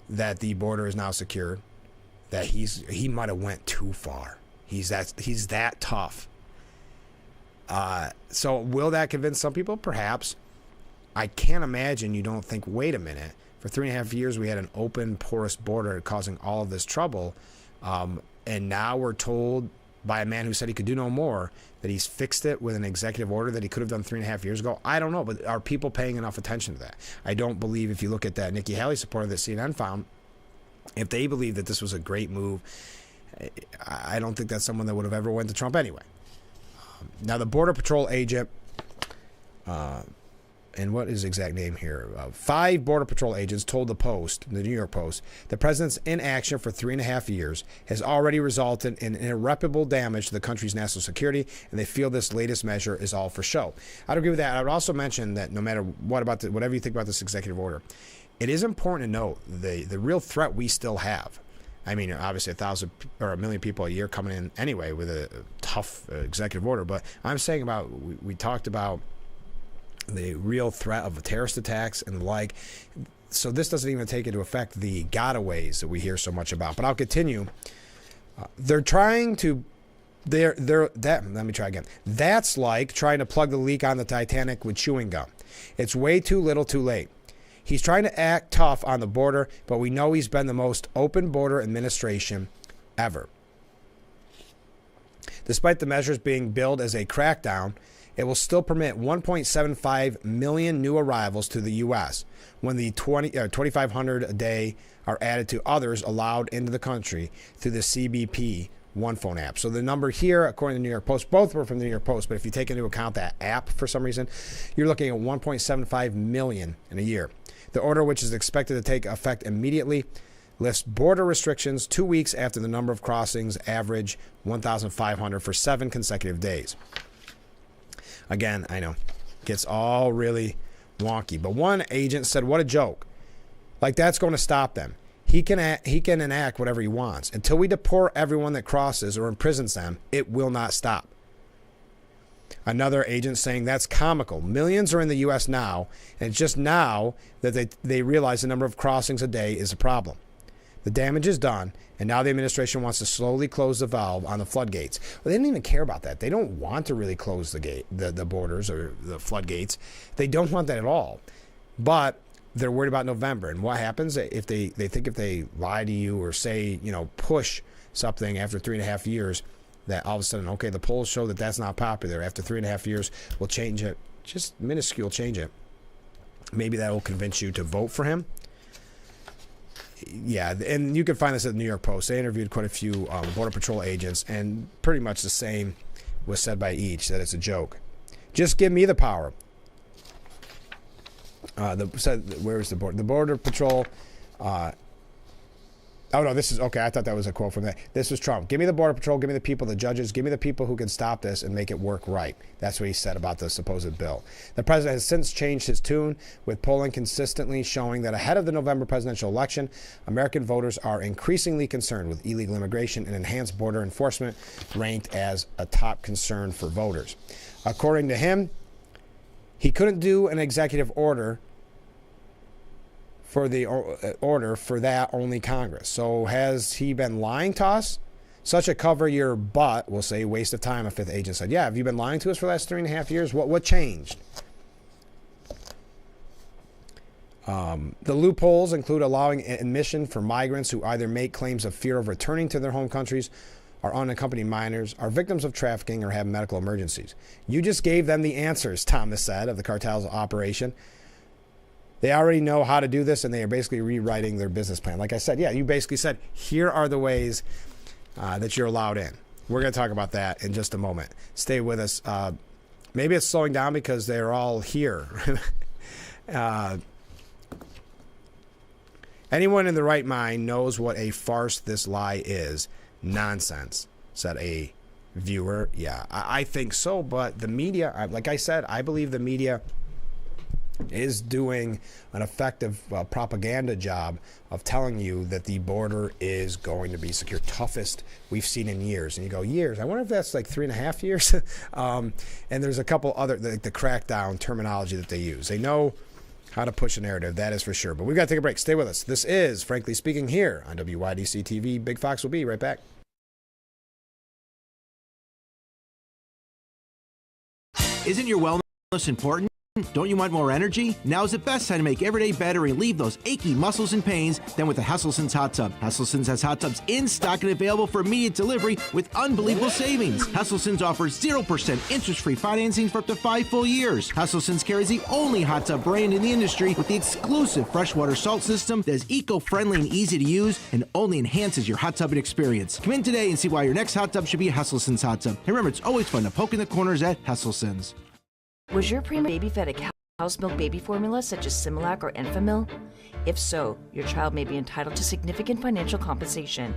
that the border is now secured, that he might have went too far. He's that tough. So will that convince some people? Perhaps. I can't imagine you don't think, wait a minute, for 3.5 years we had an open, porous border causing all of this trouble. And now we're told by a man who said he could do no more that he's fixed it with an executive order that he could have done 3.5 years ago. I don't know, but are people paying enough attention to that? I don't believe, if you look at that Nikki Haley supporter that CNN found, if they believe that this was a great move, I don't think that's someone that would have ever went to Trump anyway. Now, the Border Patrol agent, and what is the exact name here? 5 Border Patrol agents told the New York Post, the president's inaction for 3.5 years has already resulted in irreparable damage to the country's national security, and they feel this latest measure is all for show. I'd agree with that. I would also mention that no matter whatever you think about this executive order, it is important to note the real threat we still have. I mean, obviously 1,000 or 1 million people a year coming in anyway with a tough executive order. But I'm saying we talked about the real threat of terrorist attacks and the like. So this doesn't even take into effect the gotaways that we hear so much about. But I'll continue. They're trying to. Let me try again. That's like trying to plug the leak on the Titanic with chewing gum. It's way too little, too late. He's trying to act tough on the border, but we know he's been the most open border administration ever. Despite the measures being billed as a crackdown, it will still permit 1.75 million new arrivals to the U.S. when the 2,500 a day are added to others allowed into the country through the CBP One Phone app. So the number here, according to the New York Post, both were from the New York Post, but if you take into account that app for some reason, you're looking at 1.75 million in a year. The order, which is expected to take effect immediately, lifts border restrictions 2 weeks after the number of crossings average 1,500 for 7 consecutive days. Again, I know, gets all really wonky. But one agent said, what a joke. Like, that's going to stop them. He can enact whatever he wants. Until we deport everyone that crosses or imprisons them, it will not stop. Another agent saying that's comical. Millions are in the U.S. now, and it's just now that they realize the number of crossings a day is a problem. The damage is done, and now the administration wants to slowly close the valve on the floodgates. Well, they didn't even care about that. They don't want to really close the borders or the floodgates. They don't want that at all. But they're worried about November. And what happens if they think if they lie to you or say, push something after 3.5 years, that all of a sudden, okay, the polls show that that's not popular. After 3.5 years, we'll change it. Just minuscule change it. Maybe that will convince you to vote for him. Yeah, and you can find this at the New York Post. They interviewed quite a few Border Patrol agents, and pretty much the same was said by each, that it's a joke. Just give me the power. Where is the border? The Border Patrol. Oh, no, this is, okay, I thought that was a quote from that. This was Trump. Give me the Border Patrol, give me the people, the judges, give me the people who can stop this and make it work right. That's what he said about the supposed bill. The president has since changed his tune, with polling consistently showing that ahead of the November presidential election, American voters are increasingly concerned with illegal immigration, and enhanced border enforcement ranked as a top concern for voters. According to him, he couldn't do an executive order for that, only Congress. So has he been lying to us? Such a cover your butt, we'll say, waste of time, a fifth agent said. Yeah, have you been lying to us for the last 3.5 years? What changed? The loopholes include allowing admission for migrants who either make claims of fear of returning to their home countries, are unaccompanied minors, are victims of trafficking, or have medical emergencies. You just gave them the answers, Thomas said, of the cartel's operation. They already know how to do this, and they are basically rewriting their business plan. Like I said, yeah, you basically said, here are the ways that you're allowed in. We're going to talk about that in just a moment. Stay with us. Maybe it's slowing down because they're all here. Anyone in the right mind knows what a farce this lie is. Nonsense, said a viewer. Yeah, I think so, but the media, like I said, I believe the media is doing an effective propaganda job of telling you that the border is going to be secure, toughest we've seen in years. And you go, years? I wonder if that's like 3.5 years. And there's a couple other, the crackdown terminology that they use. They know how to push a narrative, that is for sure. But we've got to take a break. Stay with us. This is Frankly Speaking here on WYDC TV. Big Fox will be right back. Isn't your wellness important? Don't you want more energy? Now's the best time to make every day better and relieve those achy muscles and pains than with the Hesselson's Hot Tub. Hesselson's has hot tubs in stock and available for immediate delivery with unbelievable savings. Hesselson's offers 0% interest-free financing for up to 5 full years. Hesselson's carries the only hot tub brand in the industry with the exclusive freshwater salt system that is eco-friendly and easy to use and only enhances your hot tubbing experience. Come in today and see why your next hot tub should be a Hesselson's hot tub. And remember, it's always fun to poke in the corners at Hesselson's. Was your preemie baby fed a cow's milk baby formula such as Similac or Enfamil? If so, your child may be entitled to significant financial compensation.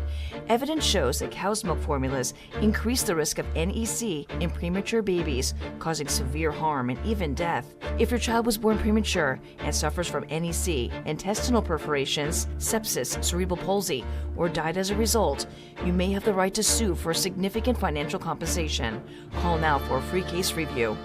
Evidence shows that cow's milk formulas increase the risk of NEC in premature babies, causing severe harm and even death. If your child was born premature and suffers from NEC, intestinal perforations, sepsis, cerebral palsy, or died as a result, you may have the right to sue for significant financial compensation. Call now for a free case review.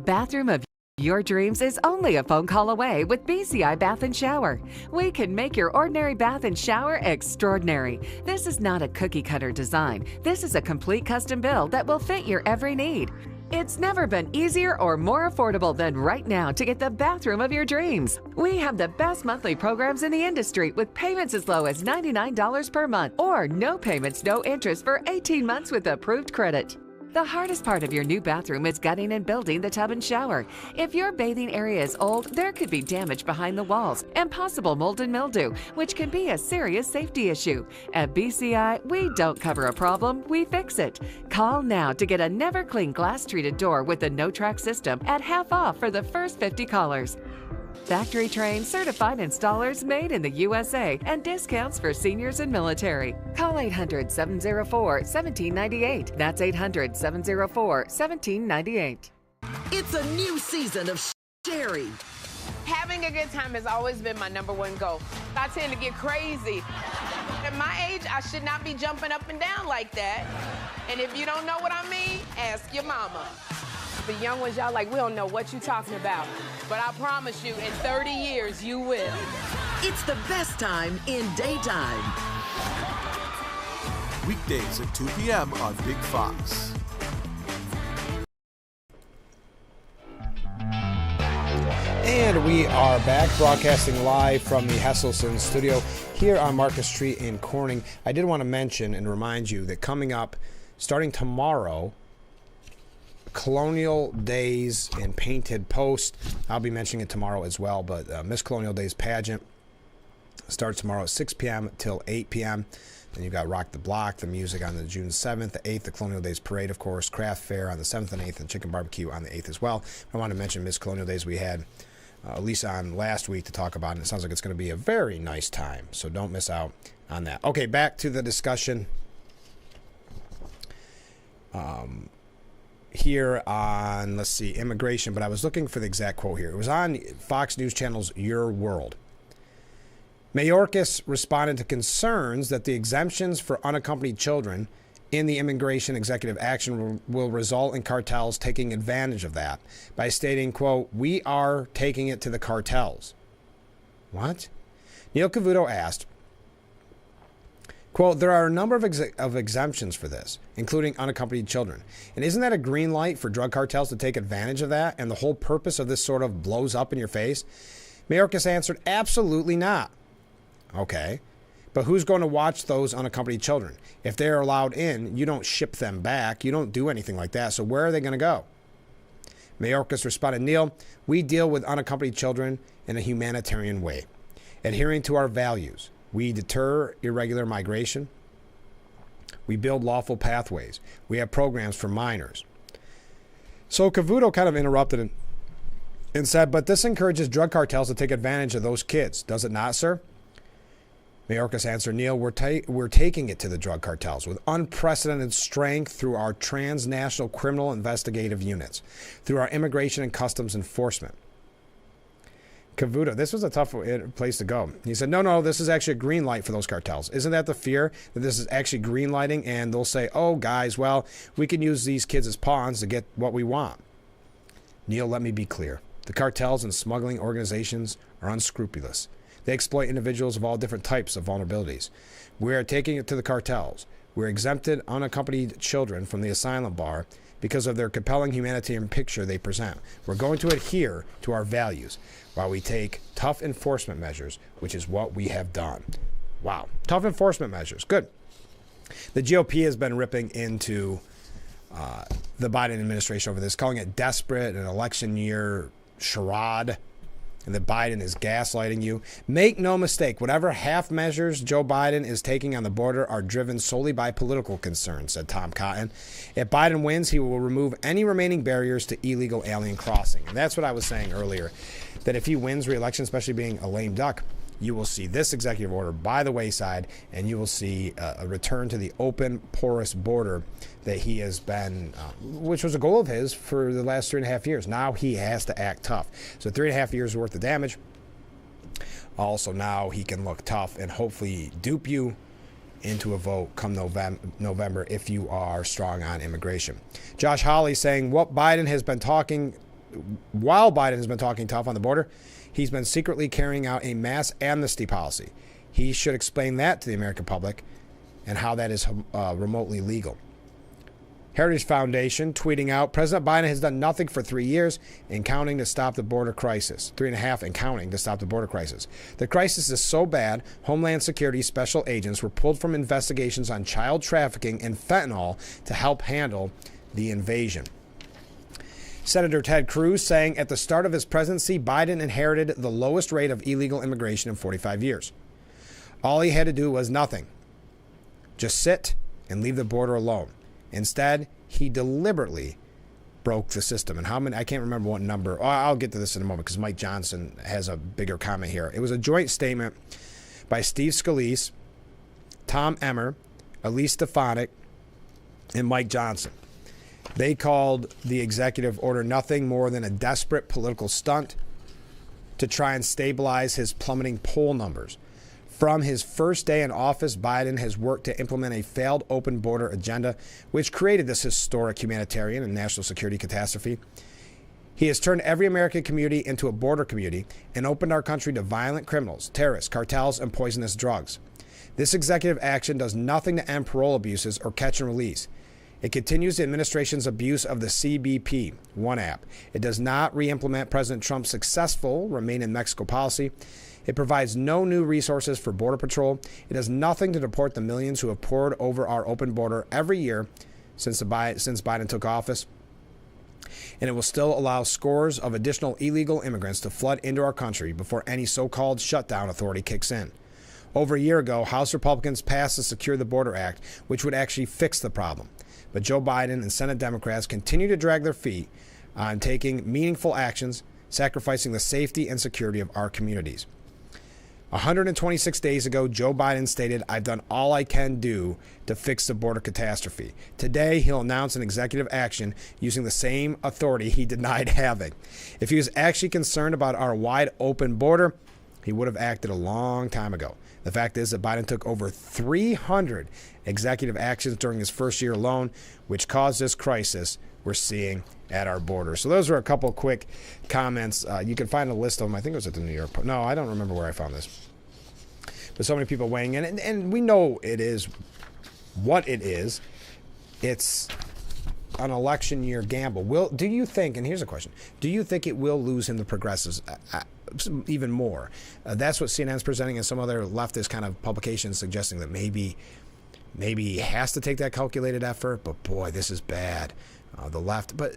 Bathroom of your dreams is only a phone call away with BCI Bath and Shower. We can make your ordinary bath and shower extraordinary. This is not a cookie-cutter design. This is a complete custom build that will fit your every need. It's never been easier or more affordable than right now to get the bathroom of your dreams. We have the best monthly programs in the industry with payments as low as $99 per month or no payments, no interest for 18 months with approved credit. The hardest part of your new bathroom is gutting and building the tub and shower. If your bathing area is old, there could be damage behind the walls and possible mold and mildew, which can be a serious safety issue. At BCI, we don't cover a problem, we fix it. Call now to get a never clean glass treated door with the no-track system at half off for the first 50 callers. Factory trained, certified installers made in the USA and discounts for seniors and military. Call 800-704-1798. That's 800-704-1798. It's a new season of Jerry. Having a good time has always been my number one goal. I tend to get crazy. At my age, I should not be jumping up and down like that. And if you don't know what I mean, ask your mama. The young ones, y'all like, we don't know what you talking about. But I promise you, in 30 years, you will. It's the best time in daytime. Weekdays at 2 p.m. on Big Fox. And we are back, broadcasting live from the Hesselson studio here on Marcus Street in Corning. I did want to mention and remind you that coming up, starting tomorrow, Colonial Days and Painted Post. I'll be mentioning it tomorrow as well, but Miss Colonial Days pageant starts tomorrow at 6 p.m. till 8 p.m. Then you've got Rock the Block, the music on the June 7th, the 8th, the Colonial Days Parade, of course, Craft Fair on the 7th and 8th, and Chicken Barbecue on the 8th as well. I want to mention Miss Colonial Days we had Lisa on last week to talk about, and it sounds like it's going to be a very nice time, so don't miss out on that. Okay, back to the discussion here on, let's see, immigration, but I was looking for the exact quote here. It was on Fox News Channel's Your World. Mayorkas responded to concerns that the exemptions for unaccompanied children in the immigration executive action will result in cartels taking advantage of that by stating, quote, "We are taking it to the cartels." What? Neil Cavuto asked, quote, "There are a number of exemptions for this, including unaccompanied children. And isn't that a green light for drug cartels to take advantage of that? And the whole purpose of this sort of blows up in your face?" Mayorkas answered, "Absolutely not." Okay. But who's going to watch those unaccompanied children? If they're allowed in, you don't ship them back. You don't do anything like that. So where are they going to go? Mayorkas responded, "Neil, we deal with unaccompanied children in a humanitarian way, adhering to our values. We deter irregular migration. We build lawful pathways. We have programs for minors." So Cavuto kind of interrupted and said, "But this encourages drug cartels to take advantage of those kids, does it not, sir?" Mayorkas answered, "Neil, we're taking it to the drug cartels with unprecedented strength through our transnational criminal investigative units, through our immigration and customs enforcement." Cavuto, this was a tough place to go. He said, no, this is actually a green light for those cartels. Isn't that the fear, that this is actually green lighting and they'll say, "Oh, guys, well, we can use these kids as pawns to get what we want"? Neil, let me be clear. The cartels and smuggling organizations are unscrupulous. They exploit individuals of all different types of vulnerabilities. We are taking it to the cartels. We're exempted unaccompanied children from the asylum bar because of their compelling humanitarian picture they present. We're going to adhere to our values while we take tough enforcement measures, which is what we have done. Wow. Tough enforcement measures. Good. The GOP has been ripping into the Biden administration over this, calling it desperate, an election year charade, and that Biden is gaslighting you. Make no mistake, whatever half measures Joe Biden is taking on the border are driven solely by political concerns, said Tom Cotton. If Biden wins, he will remove any remaining barriers to illegal alien crossing. And that's what I was saying earlier, that if he wins re-election, especially being a lame duck, you will see this executive order by the wayside, and you will see a return to the open, porous border that he has been, which was a goal of his for the last 3.5 years. Now he has to act tough. So 3.5 years worth of damage. Also now he can look tough and hopefully dupe you into a vote come November if you are strong on immigration. Josh Hawley saying while Biden has been talking tough on the border, he's been secretly carrying out a mass amnesty policy. He should explain that to the American public and how that is remotely legal. Heritage Foundation tweeting out, President Biden has done nothing for 3 years and counting to stop the border crisis. 3.5 and counting to stop the border crisis. The crisis is so bad, Homeland Security special agents were pulled from investigations on child trafficking and fentanyl to help handle the invasion. Senator Ted Cruz saying at the start of his presidency, Biden inherited the lowest rate of illegal immigration in 45 years. All he had to do was nothing. Just sit and leave the border alone. Instead, he deliberately broke the system. And how many, I can't remember what number. I'll get to this in a moment because Mike Johnson has a bigger comment here. It was a joint statement by Steve Scalise, Tom Emmer, Elise Stefanik, and Mike Johnson. They called the executive order nothing more than a desperate political stunt to try and stabilize his plummeting poll numbers. From his first day in office, Biden has worked to implement a failed open border agenda, which created this historic humanitarian and national security catastrophe. He has turned every American community into a border community and opened our country to violent criminals, terrorists, cartels, and poisonous drugs. This executive action does nothing to end parole abuses or catch and release. It continues the administration's abuse of the CBP One app. It does not re-implement President Trump's successful Remain in Mexico policy. It provides no new resources for Border Patrol. It does nothing to deport the millions who have poured over our open border every year since Biden took office. And it will still allow scores of additional illegal immigrants to flood into our country before any so-called shutdown authority kicks in. Over a year ago, House Republicans passed the Secure the Border Act, which would actually fix the problem. But Joe Biden and Senate Democrats continue to drag their feet on taking meaningful actions, sacrificing the safety and security of our communities. 126 days ago, Joe Biden stated, "I've done all I can do to fix the border catastrophe." Today, he'll announce an executive action using the same authority he denied having. If he was actually concerned about our wide open border, he would have acted a long time ago. The fact is that Biden took over 300 executive actions during his first year alone, which caused this crisis we're seeing at our border. So those were a couple quick comments. You can find a list of them. I think it was at the New York Post. No, I don't remember where I found this. But so many people weighing in. And we know it is what it is. It's an election year gamble. Do you think, and here's a question, do you think it will lose him the progressives even more? That's what CNN's presenting, and some other leftist kind of publications suggesting that maybe he has to take that calculated effort. But boy, this is bad. The left, but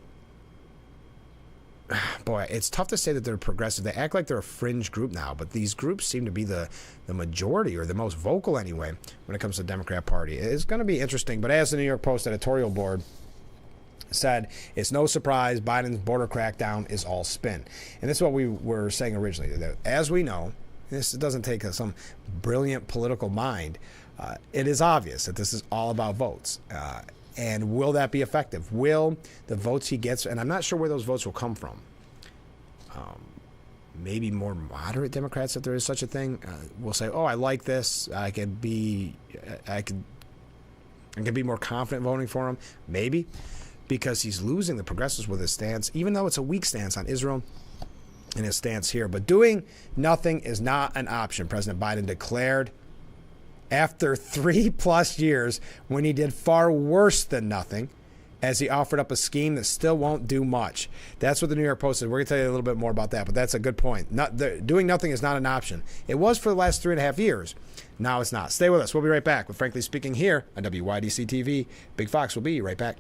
boy, it's tough to say that they're progressive. They act like they're a fringe group now, but these groups seem to be the majority, or the most vocal anyway, when it comes to the Democrat Party. It's going to be interesting. But as the New York Post editorial board said, it's no surprise Biden's border crackdown is all spin. And this is what we were saying originally. That as we know, this doesn't take some brilliant political mind. It is obvious that this is all about votes. And will that be effective? Will the votes he gets, and I'm not sure where those votes will come from, maybe more moderate Democrats, if there is such a thing, will say, oh, I like this. I could be more confident voting for him. Maybe because he's losing the progressives with his stance, even though it's a weak stance on Israel and his stance here. But doing nothing is not an option, President Biden declared after 3+ years, when he did far worse than nothing, as he offered up a scheme that still won't do much. That's what the New York Post said. We're going to tell you a little bit more about that, but that's a good point. Doing nothing is not an option. It was for the last 3.5 years. Now it's not. Stay with us. We'll be right back with Frankly Speaking here on WYDC TV. Big Fox will be right back.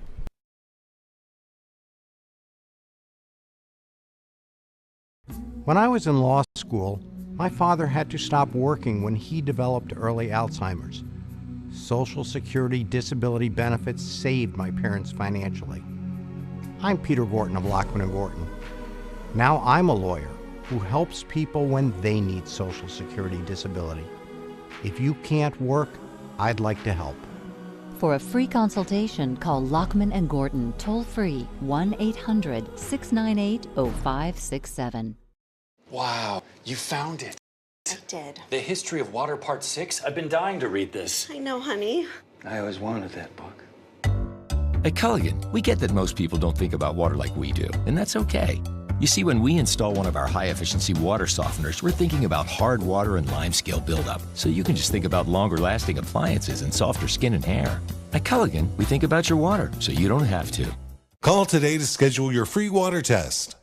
When I was in law school, my father had to stop working when he developed early Alzheimer's. Social Security disability benefits saved my parents financially. I'm Peter Gorton of Lockman & Gorton. Now I'm a lawyer who helps people when they need Social Security disability. If you can't work, I'd like to help. For a free consultation, call Lockman & Gorton toll-free 1-800-698-0567. Wow, you found it. I did. The History of Water Part 6? I've been dying to read this. I know, honey. I always wanted that book. At Culligan, we get that most people don't think about water like we do, and that's okay. You see, when we install one of our high-efficiency water softeners, we're thinking about hard water and limescale buildup, so you can just think about longer-lasting appliances and softer skin and hair. At Culligan, we think about your water, so you don't have to. Call today to schedule your free water test.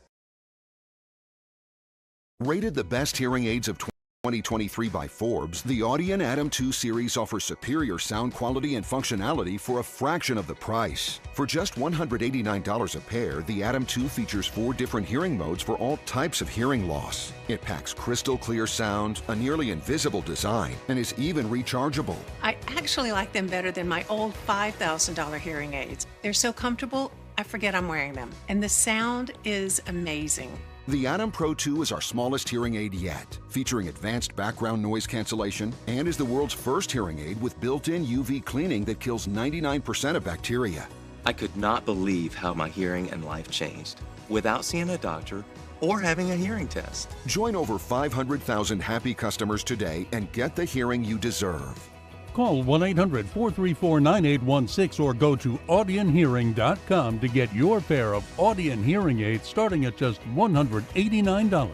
Rated the best hearing aids of 2023 by Forbes, the Audien Atom 2 series offers superior sound quality and functionality for a fraction of the price. For just $189 a pair, the Atom 2 features 4 different hearing modes for all types of hearing loss. It packs crystal clear sound, a nearly invisible design, and is even rechargeable. I actually like them better than my old $5,000 hearing aids. They're so comfortable, I forget I'm wearing them. And the sound is amazing. The Atom Pro 2 is our smallest hearing aid yet, featuring advanced background noise cancellation, and is the world's first hearing aid with built-in UV cleaning that kills 99% of bacteria. I could not believe how my hearing and life changed without seeing a doctor or having a hearing test. Join over 500,000 happy customers today and get the hearing you deserve. Call 1-800-434-9816 or go to audionhearing.com to get your pair of Audion hearing aids starting at just $189. Name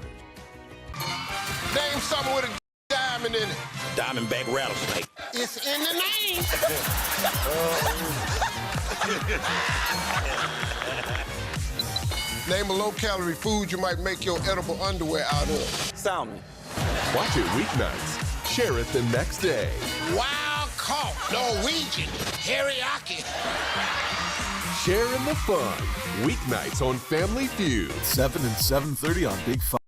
something with a diamond in it. Diamondback rattlesnake. It's in the name. Name a low-calorie food you might make your edible underwear out of. Salmon. Watch it weeknights. Share it the next day. Wild caught Norwegian teriyaki. Share in the fun. Weeknights on Family Feud. 7 and 7:30 on Big 5.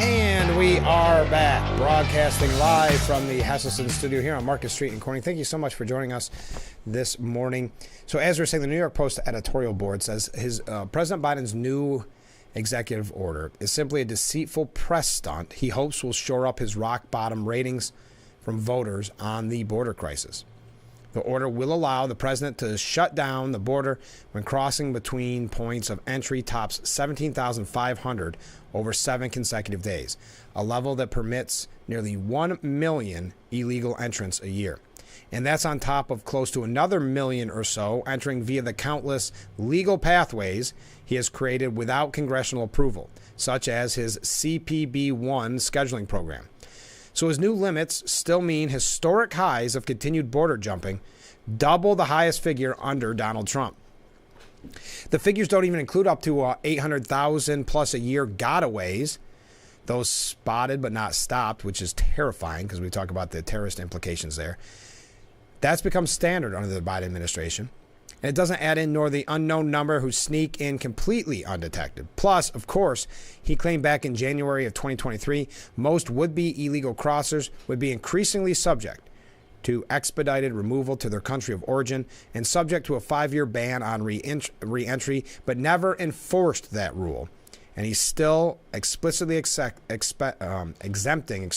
And we are back, broadcasting live from the Hesselson studio here on Market Street in Corning. Thank you so much for joining us this morning. So as we're saying, the New York Post editorial board says his President Biden's new executive order is simply a deceitful press stunt he hopes will shore up his rock-bottom ratings from voters on the border crisis. The order will allow the president to shut down the border when crossing between points of entry tops 17,500 over 7 consecutive days, a level that permits nearly 1 million illegal entrants a year. And that's on top of close to another million or so entering via the countless legal pathways he has created without congressional approval, such as his CPB-1 scheduling program. So his new limits still mean historic highs of continued border jumping, double the highest figure under Donald Trump. The figures don't even include up to 800,000 plus a year gotaways, those spotted but not stopped, which is terrifying because we talk about the terrorist implications there. That's become standard under the Biden administration. And it doesn't add in nor the unknown number who sneak in completely undetected. Plus, of course, he claimed back in January of 2023, most would-be illegal crossers would be increasingly subject to expedited removal to their country of origin and subject to a 5-year ban on re-entry, but never enforced that rule. And he's still explicitly exempting,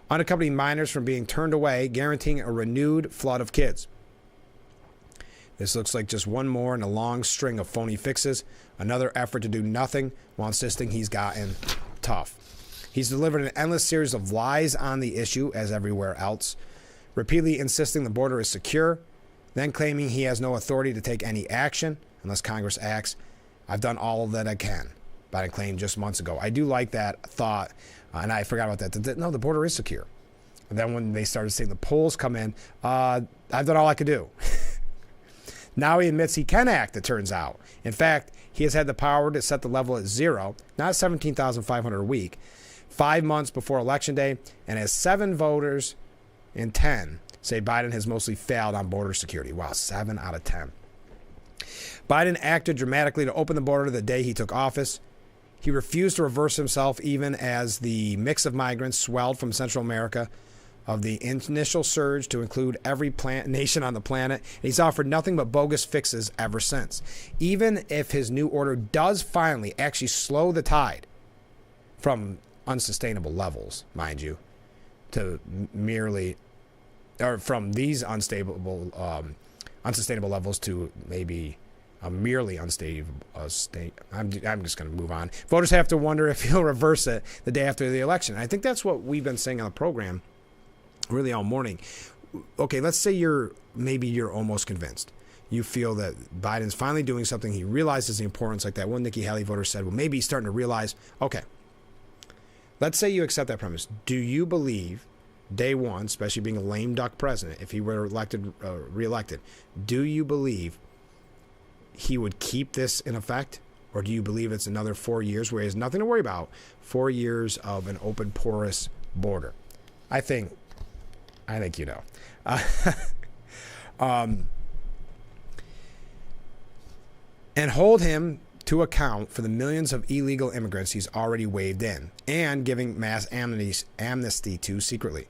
unaccompanied minors from being turned away, guaranteeing a renewed flood of kids. This looks like just one more in a long string of phony fixes, another effort to do nothing while insisting he's gotten tough. He's delivered an endless series of lies on the issue, as everywhere else, repeatedly insisting the border is secure, then claiming he has no authority to take any action unless Congress acts. I've done all that I can, Biden claimed just months ago. I do like that thought, and I forgot about that. No, the border is secure. And then when they started seeing the polls come in, I've done all I could do. Now he admits he can act, it turns out. In fact, he has had the power to set the level at 0, not 17,500 a week, 5 months before Election Day, and as 7 voters in 10 say Biden has mostly failed on border security. Wow, 7 out of 10. Biden acted dramatically to open the border the day he took office. He refused to reverse himself even as the mix of migrants swelled from Central America of the initial surge to include every nation on the planet. He's offered nothing but bogus fixes ever since. Even if his new order does finally actually slow the tide from unsustainable levels, mind you, to merely, or from these unsustainable levels to maybe a merely unstable state. I'm just going to move on. Voters have to wonder if he'll reverse it the day after the election. I think that's what we've been saying on the program really all morning. Okay, let's say you're almost convinced. You feel that Biden's finally doing something. He realizes the importance, like that one Nikki Haley voter said, well, maybe he's starting to realize, okay, let's say you accept that premise. Do you believe day one, especially being a lame duck president, if he were reelected, do you believe he would keep this in effect? Or do you believe it's another 4 years where he has nothing to worry about, 4 years of an open, porous border? I think you know. And hold him to account for the millions of illegal immigrants he's already waved in and giving mass amnesty to secretly.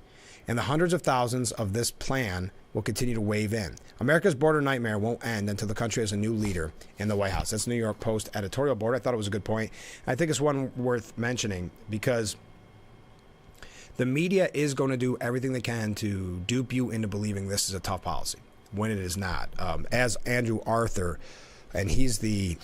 And the hundreds of thousands of this plan will continue to wave in. America's border nightmare won't end until the country has a new leader in the White House. That's the New York Post editorial board. I thought it was a good point. I think it's one worth mentioning because the media is going to do everything they can to dupe you into believing this is a tough policy. when it is not. As Andrew Arthur, and he's the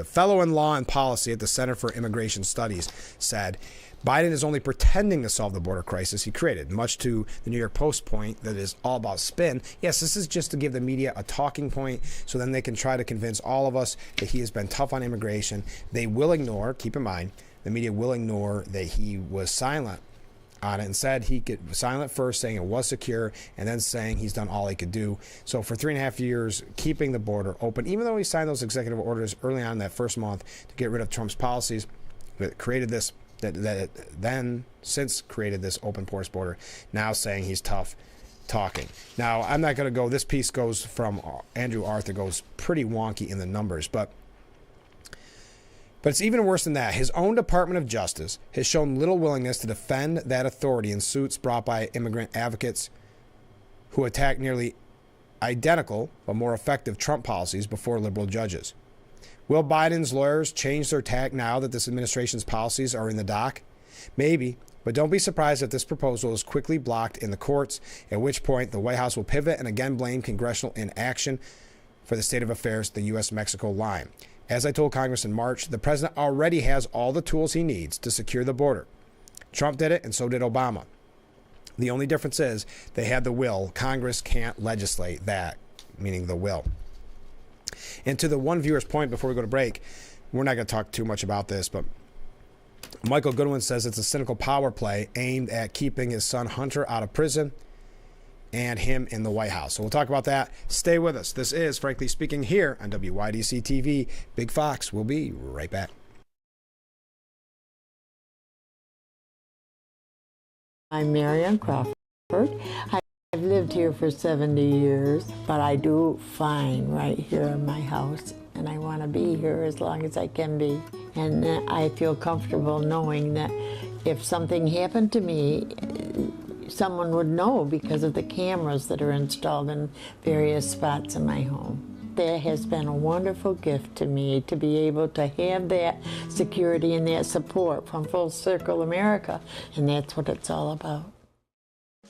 fellow in law and policy at the Center for Immigration Studies, said Biden is only pretending to solve the border crisis he created, much to the New York Post point that is all about spin. Yes, this is just to give the media a talking point so then they can try to convince all of us that he has been tough on immigration. They will ignore, keep in mind, the media will ignore that he was silent on it and said he could silent first, saying it was secure, and then saying he's done all he could do. So for 3.5 years, keeping the border open, even though he signed those executive orders early on in that first month to get rid of Trump's policies that created this, that then since created this open porous border, now saying he's tough talking. Now, I'm not going to go, this piece goes from Andrew Arthur, goes pretty wonky in the numbers, but it's even worse than that. His own Department of Justice has shown little willingness to defend that authority in suits brought by immigrant advocates who attack nearly identical but more effective Trump policies before liberal judges. Will Biden's lawyers change their tack now that this administration's policies are in the dock? Maybe, but don't be surprised if this proposal is quickly blocked in the courts, at which point the White House will pivot and again blame congressional inaction for the state of affairs at the U.S.-Mexico line. As I told Congress in March, the president already has all the tools he needs to secure the border. Trump did it, and so did Obama. The only difference is they had the will. Congress can't legislate that, meaning the will. And to the one viewer's point before we go to break, we're not going to talk too much about this, but Michael Goodwin says it's a cynical power play aimed at keeping his son Hunter out of prison and him in the White House. So we'll talk about that. Stay with us. This is Frankly Speaking here on WYDC TV. Big Fox. We'll be right back. I'm Marianne Crawford. I've lived here for 70 years, but I do fine right here in my house, and I want to be here as long as I can be. And I feel comfortable knowing that if something happened to me, someone would know because of the cameras that are installed in various spots in my home. That has been a wonderful gift to me, to be able to have that security and that support from Full Circle America, and that's what it's all about.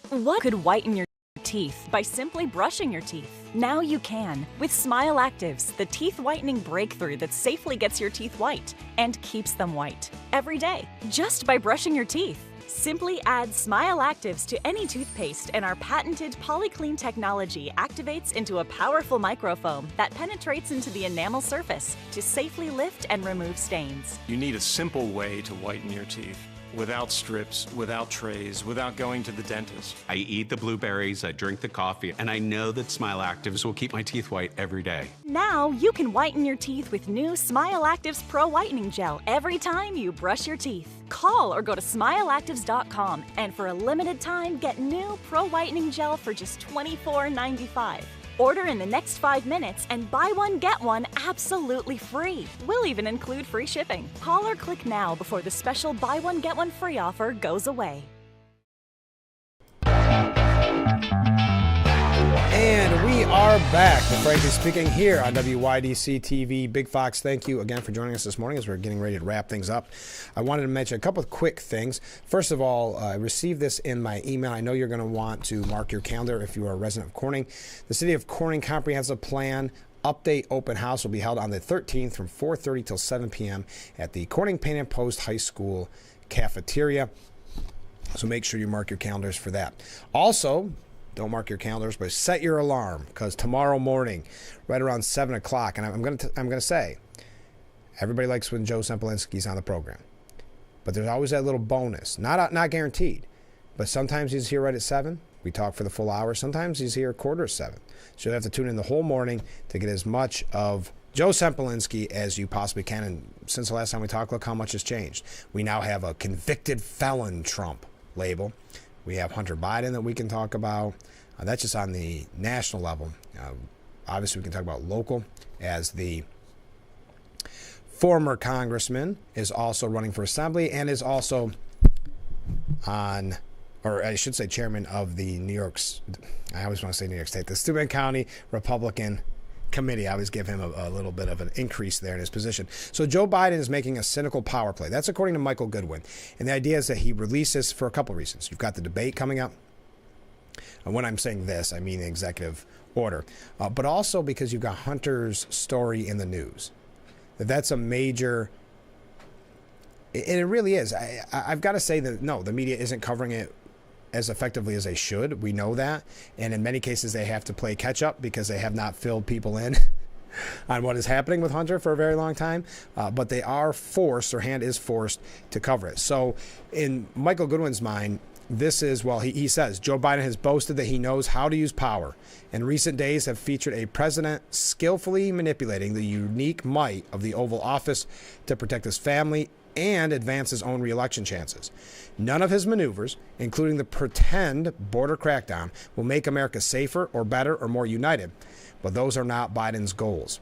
What could whiten your teeth by simply brushing your teeth? Now you can with Smile Actives, the teeth whitening breakthrough that safely gets your teeth white and keeps them white every day, just by brushing your teeth. Simply add Smile Actives to any toothpaste and our patented PolyClean technology activates into a powerful microfoam that penetrates into the enamel surface to safely lift and remove stains. You need a simple way to whiten your teeth. Without strips, without trays, without going to the dentist. I eat the blueberries, I drink the coffee, and I know that Smile Actives will keep my teeth white every day. Now you can whiten your teeth with new Smile Actives Pro Whitening Gel every time you brush your teeth. Call or go to smileactives.com and for a limited time get new Pro Whitening Gel for just $24.95. Order in the next 5 minutes and buy one, get one absolutely free. We'll even include free shipping. Call or click now before the special buy one, get one free offer goes away. And we are back to Frankly Speaking here on WYDC TV. Big Fox, thank you again for joining us this morning as we're getting ready to wrap things up. I wanted to mention a couple of quick things. First of all, I received this in my email. I know you're going to want to mark your calendar if you are a resident of Corning. The City of Corning Comprehensive Plan Update Open House will be held on the 13th from 4:30 till 7 p.m. at the Corning Paint and Post High School cafeteria. So make sure you mark your calendars for that. Also, don't mark your calendars, but set your alarm because tomorrow morning, right around 7 o'clock, and I'm going to say, everybody likes when Joe Sempolinski's on the program, but there's always that little bonus, not guaranteed, but sometimes he's here right at 7. We talk for the full hour. Sometimes he's here 6:45. So you have to tune in the whole morning to get as much of Joe Sempolinski as you possibly can. And since the last time we talked, look how much has changed. We now have a convicted felon Trump label. We have Hunter Biden that we can talk about. That's just on the national level. Obviously, we can talk about local, as the former congressman is also running for assembly and is also on, or I should say chairman of the I always want to say New York State, the Steuben County Republican Committee. I always give him a little bit of an increase there in his position. So Joe Biden is making a cynical power play. That's according to Michael Goodwin. And the idea is that he releases for a couple reasons. You've got the debate coming up And when I'm saying this, I mean the executive order. But also because you've got Hunter's story in the news. That's a major... And it really is. I've got to say that, no, the media isn't covering it as effectively as they should. We know that. And in many cases, they have to play catch up because they have not filled people in on what is happening with Hunter for a very long time. But they are forced, their hand is forced to cover it. So in Michael Goodwin's mind, this is, well, he says, Joe Biden has boasted that he knows how to use power. And recent days have featured a president skillfully manipulating the unique might of the Oval Office to protect his family and advance his own re-election chances. None of his maneuvers, including the pretend border crackdown, will make America safer or better or more united, but those are not Biden's goals.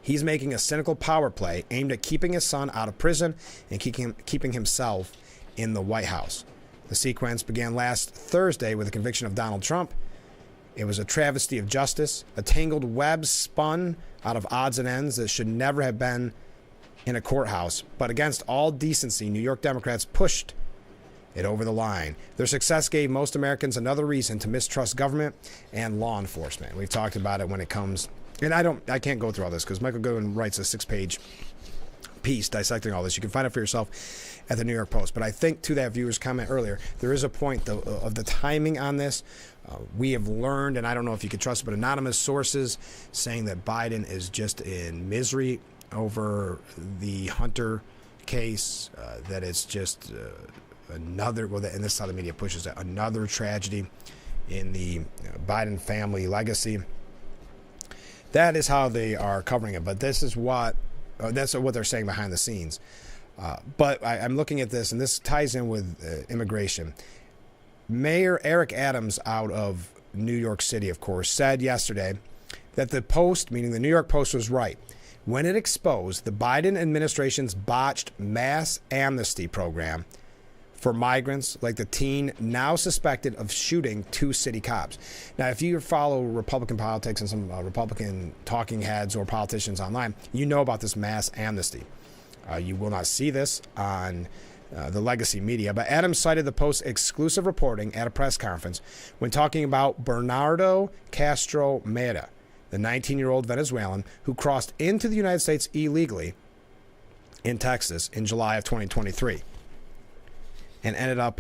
He's making a cynical power play aimed at keeping his son out of prison and keeping himself in the White House. The sequence began last Thursday with the conviction of Donald Trump. It was a travesty of justice, a tangled web spun out of odds and ends that should never have been in a courthouse, but against all decency, New York Democrats pushed it over the line. Their success gave most Americans another reason to mistrust government and law enforcement. We've talked about it when it comes, and I can't go through all this because Michael Goodwin writes a 6-page piece dissecting all this. You can find it for yourself at the New York Post. But I think to that viewer's comment earlier, there is a point of the timing on this. We have learned, and I don't know if you could trust it, but anonymous sources saying that Biden is just in misery over the Hunter case, that it's just another, well, and this is how the media pushes it, another tragedy in the Biden family legacy. That is how they are covering it, but this is what, that's what they're saying behind the scenes. But I'm looking at this, and this ties in with immigration. Mayor Eric Adams out of New York City, of course, said yesterday that the Post, meaning the New York Post, was right when it exposed the Biden administration's botched mass amnesty program for migrants like the teen now suspected of shooting 2 city cops. Now, if you follow Republican politics and some Republican talking heads or politicians online, you know about this mass amnesty. You will not see this on the legacy media, but Adams cited the Post's exclusive reporting at a press conference when talking about Bernardo Castro Mera, the 19-year-old Venezuelan who crossed into the United States illegally in Texas in July of 2023 and ended up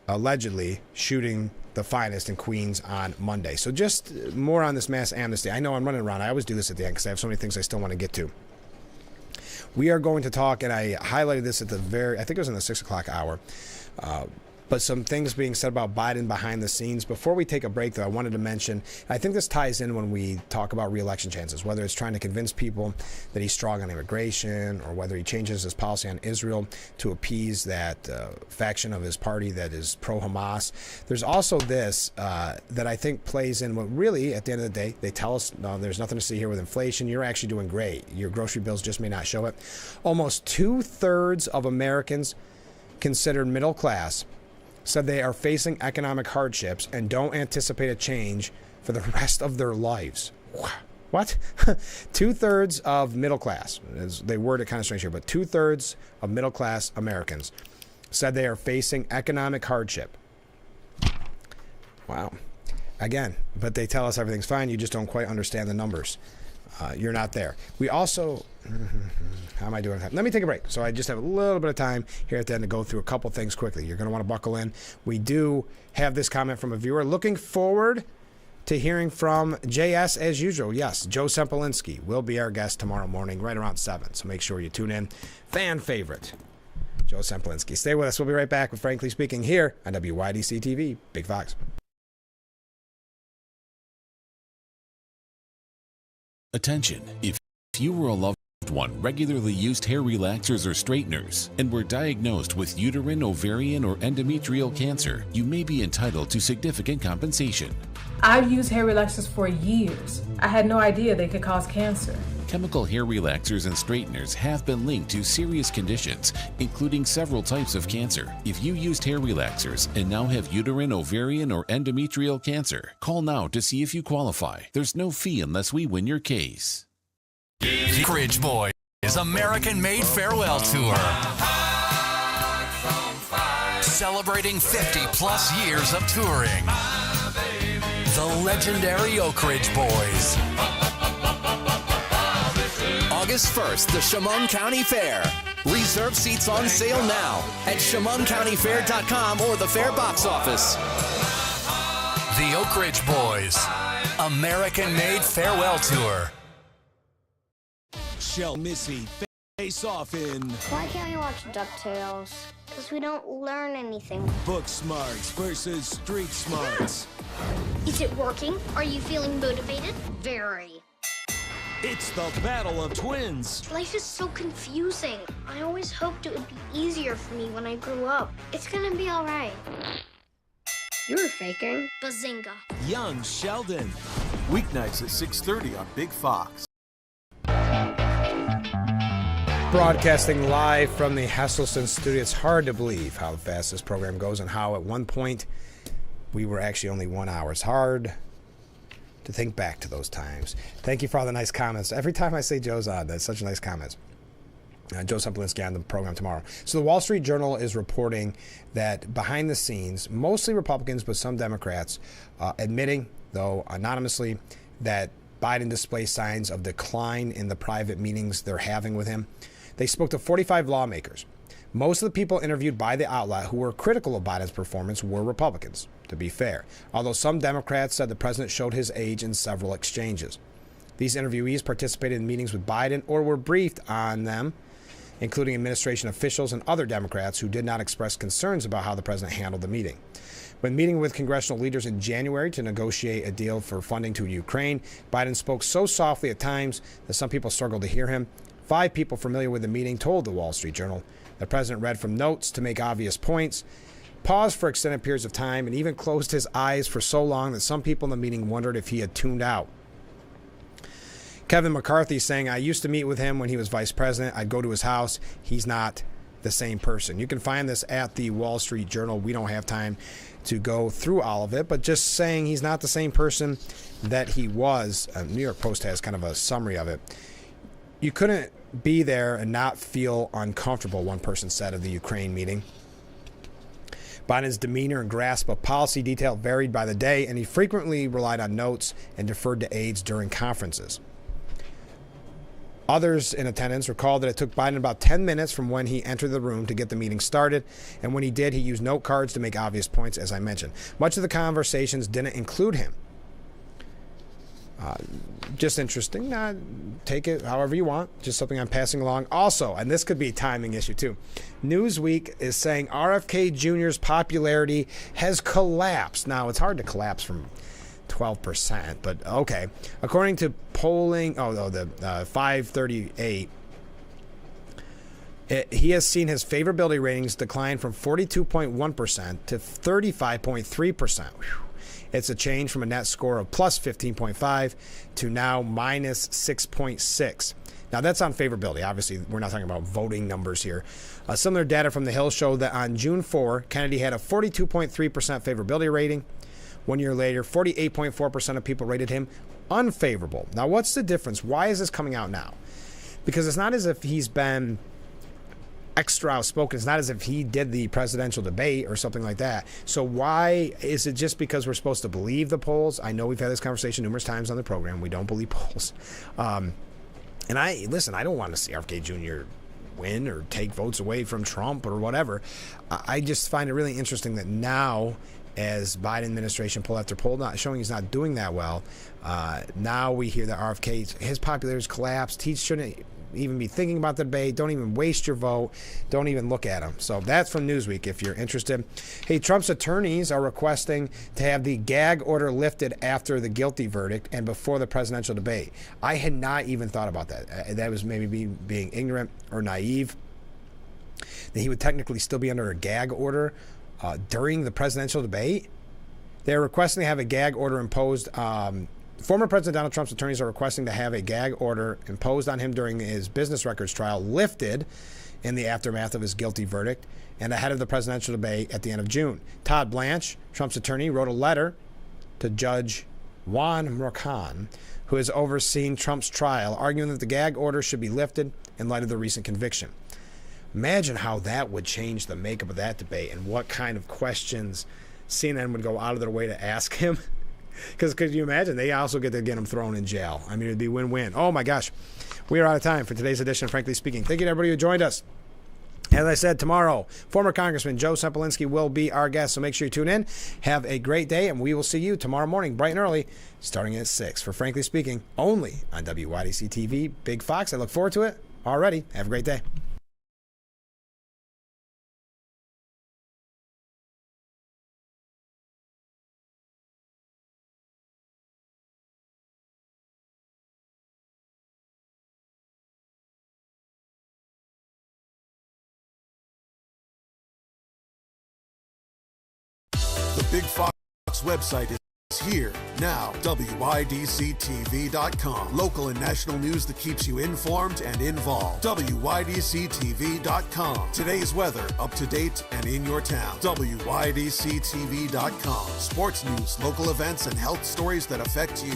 allegedly shooting the finest in Queens on Monday. So just more on this mass amnesty. I know I'm running around. I always do this at the end because I have so many things I still want to get to. We are going to talk, and I highlighted this at the I think it was in the 6 o'clock hour, but some things being said about Biden behind the scenes. Before we take a break, though, I wanted to mention, I think this ties in when we talk about re-election chances, whether it's trying to convince people that he's strong on immigration or whether he changes his policy on Israel to appease that faction of his party that is pro-Hamas. There's also this that I think plays in what really, at the end of the day, they tell us, no, there's nothing to see here with inflation. You're actually doing great. Your grocery bills just may not show it. Almost 2/3 of Americans considered middle class said they are facing economic hardships and don't anticipate a change for the rest of their lives. What? 2/3 of middle class, they word it kind of strange here, but 2/3 of middle class Americans said they are facing economic hardship. Wow. Again, but they tell us everything's fine. You just don't quite understand the numbers. You're not there. We also, how am I doing? Let me take a break. So I just have a little bit of time here at the end to go through a couple things quickly. You're going to want to buckle in. We do have this comment from a viewer. Looking forward to hearing from JS as usual. Yes, Joe Sempolinski will be our guest tomorrow morning right around 7. So make sure you tune in. Fan favorite, Joe Sempolinski. Stay with us. We'll be right back with Frankly Speaking here on WYDC TV. Big Fox. Attention, if you or a loved one regularly used hair relaxers or straighteners and were diagnosed with uterine, ovarian, or endometrial cancer, you may be entitled to significant compensation. I've used hair relaxers for years. I had no idea they could cause cancer. Chemical hair relaxers and straighteners have been linked to serious conditions, including several types of cancer. If you used hair relaxers and now have uterine, ovarian, or endometrial cancer, call now to see if you qualify. There's no fee unless we win your case. Bridge Boys American-made farewell tour. Celebrating 50-plus years of touring. The legendary Oak Ridge Boys. August 1st, the Chemung County Fair. Reserve seats on sale now at ChemungCountyFair.com or the Fair box office. The Oak Ridge Boys. American-made farewell tour. Shell Missy face off in Why can't we watch DuckTales? Because we don't learn anything. Book Smarts versus Street Smarts. Is it working? Are you feeling motivated? Very. It's the Battle of Twins. Life is so confusing. I always hoped it would be easier for me when I grew up. It's gonna be all right. You were faking. Bazinga. Young Sheldon. Weeknights at 6:30 on Big Fox. Broadcasting live from the Hesselson studio. It's hard to believe how fast this program goes and how at one point we were actually only 1 hour. It's hard to think back to those times. Thank you for all the nice comments. Every time I say Joe's on, that's such nice comments. Joe Semplinsky on the program tomorrow. So the Wall Street Journal is reporting that behind the scenes, mostly Republicans, but some Democrats, admitting, though anonymously, that Biden displays signs of decline in the private meetings they're having with him. They spoke to 45 lawmakers. Most of the people interviewed by the outlet who were critical of Biden's performance were Republicans, to be fair, although some Democrats said the president showed his age in several exchanges. These interviewees participated in meetings with Biden or were briefed on them, including administration officials and other Democrats who did not express concerns about how the president handled the meeting. When meeting with congressional leaders in January to negotiate a deal for funding to Ukraine, Biden spoke so softly at times that some people struggled to hear him. 5 people familiar with the meeting told the Wall Street Journal the president read from notes to make obvious points, paused for extended periods of time, and even closed his eyes for so long that some people in the meeting wondered if he had tuned out. Kevin McCarthy saying, I used to meet with him when he was vice president. I'd go to his house. He's not the same person. You can find this at the Wall Street Journal. We don't have time to go through all of it, but just saying he's not the same person that he was. New York Post has kind of a summary of it. You couldn't be there and not feel uncomfortable, one person said of the Ukraine meeting. Biden's demeanor and grasp of policy detail varied by the day, and he frequently relied on notes and deferred to aides during conferences. Others in attendance recalled that it took Biden about 10 minutes from when he entered the room to get the meeting started, and when he did, he used note cards to make obvious points, as I mentioned. Much of the conversations didn't include him. Just interesting. Take it however you want. Just something I'm passing along. Also, and this could be a timing issue too, Newsweek is saying RFK Jr.'s popularity has collapsed. Now, it's hard to collapse from 12%, but okay. According to polling, the 538, he has seen his favorability ratings decline from 42.1% to 35.3%. It's a change from a net score of plus 15.5 to now minus 6.6. Now, that's on favorability. Obviously, we're not talking about voting numbers here. Similar data from the Hill show that on June 4, Kennedy had a 42.3% favorability rating. 1 year later, 48.4% of people rated him unfavorable. Now, what's the difference? Why is this coming out now? Because it's not as if he's been extra outspoken. It's not as if he did the presidential debate or something like that. So why is it just because we're supposed to believe the polls? I know we've had this conversation numerous times on the program. We don't believe polls. And I don't want to see RFK Jr. win or take votes away from Trump or whatever. I just find it really interesting that now, as Biden administration poll after poll not showing he's not doing that well, now we hear that RFK, his popularity has collapsed. He shouldn't even be thinking about the debate. Don't even waste your vote. Don't even look at him. So that's from Newsweek if you're interested. Hey, Trump's attorneys are requesting to have the gag order lifted after the guilty verdict and before the presidential debate. I had not even thought about that. That was maybe being ignorant or naive. That he would technically still be under a gag order during the presidential debate. They're requesting to have a gag order imposed. Former President Donald Trump's attorneys are requesting to have a gag order imposed on him during his business records trial lifted in the aftermath of his guilty verdict and ahead of the presidential debate at the end of June. Todd Blanche, Trump's attorney, wrote a letter to Judge Juan Merchan, who has overseen Trump's trial, arguing that the gag order should be lifted in light of the recent conviction. Imagine how that would change the makeup of that debate and what kind of questions CNN would go out of their way to ask him. Because could you imagine? They also get to get him thrown in jail. I mean, it'd be win-win. Oh, my gosh. We are out of time for today's edition of Frankly Speaking. Thank you to everybody who joined us. As I said, tomorrow, former Congressman Joe Sempolinski will be our guest, so make sure you tune in. Have a great day, and we will see you tomorrow morning, bright and early, starting at 6 for Frankly Speaking, only on WYDC TV, Big Fox. I look forward to it already. Have a great day. The Big Fox website is here now. WYDCTV.com. Local and national news that keeps you informed and involved. WYDCTV.com. Today's weather, up to date and in your town. WYDCTV.com. Sports news, local events, and health stories that affect you.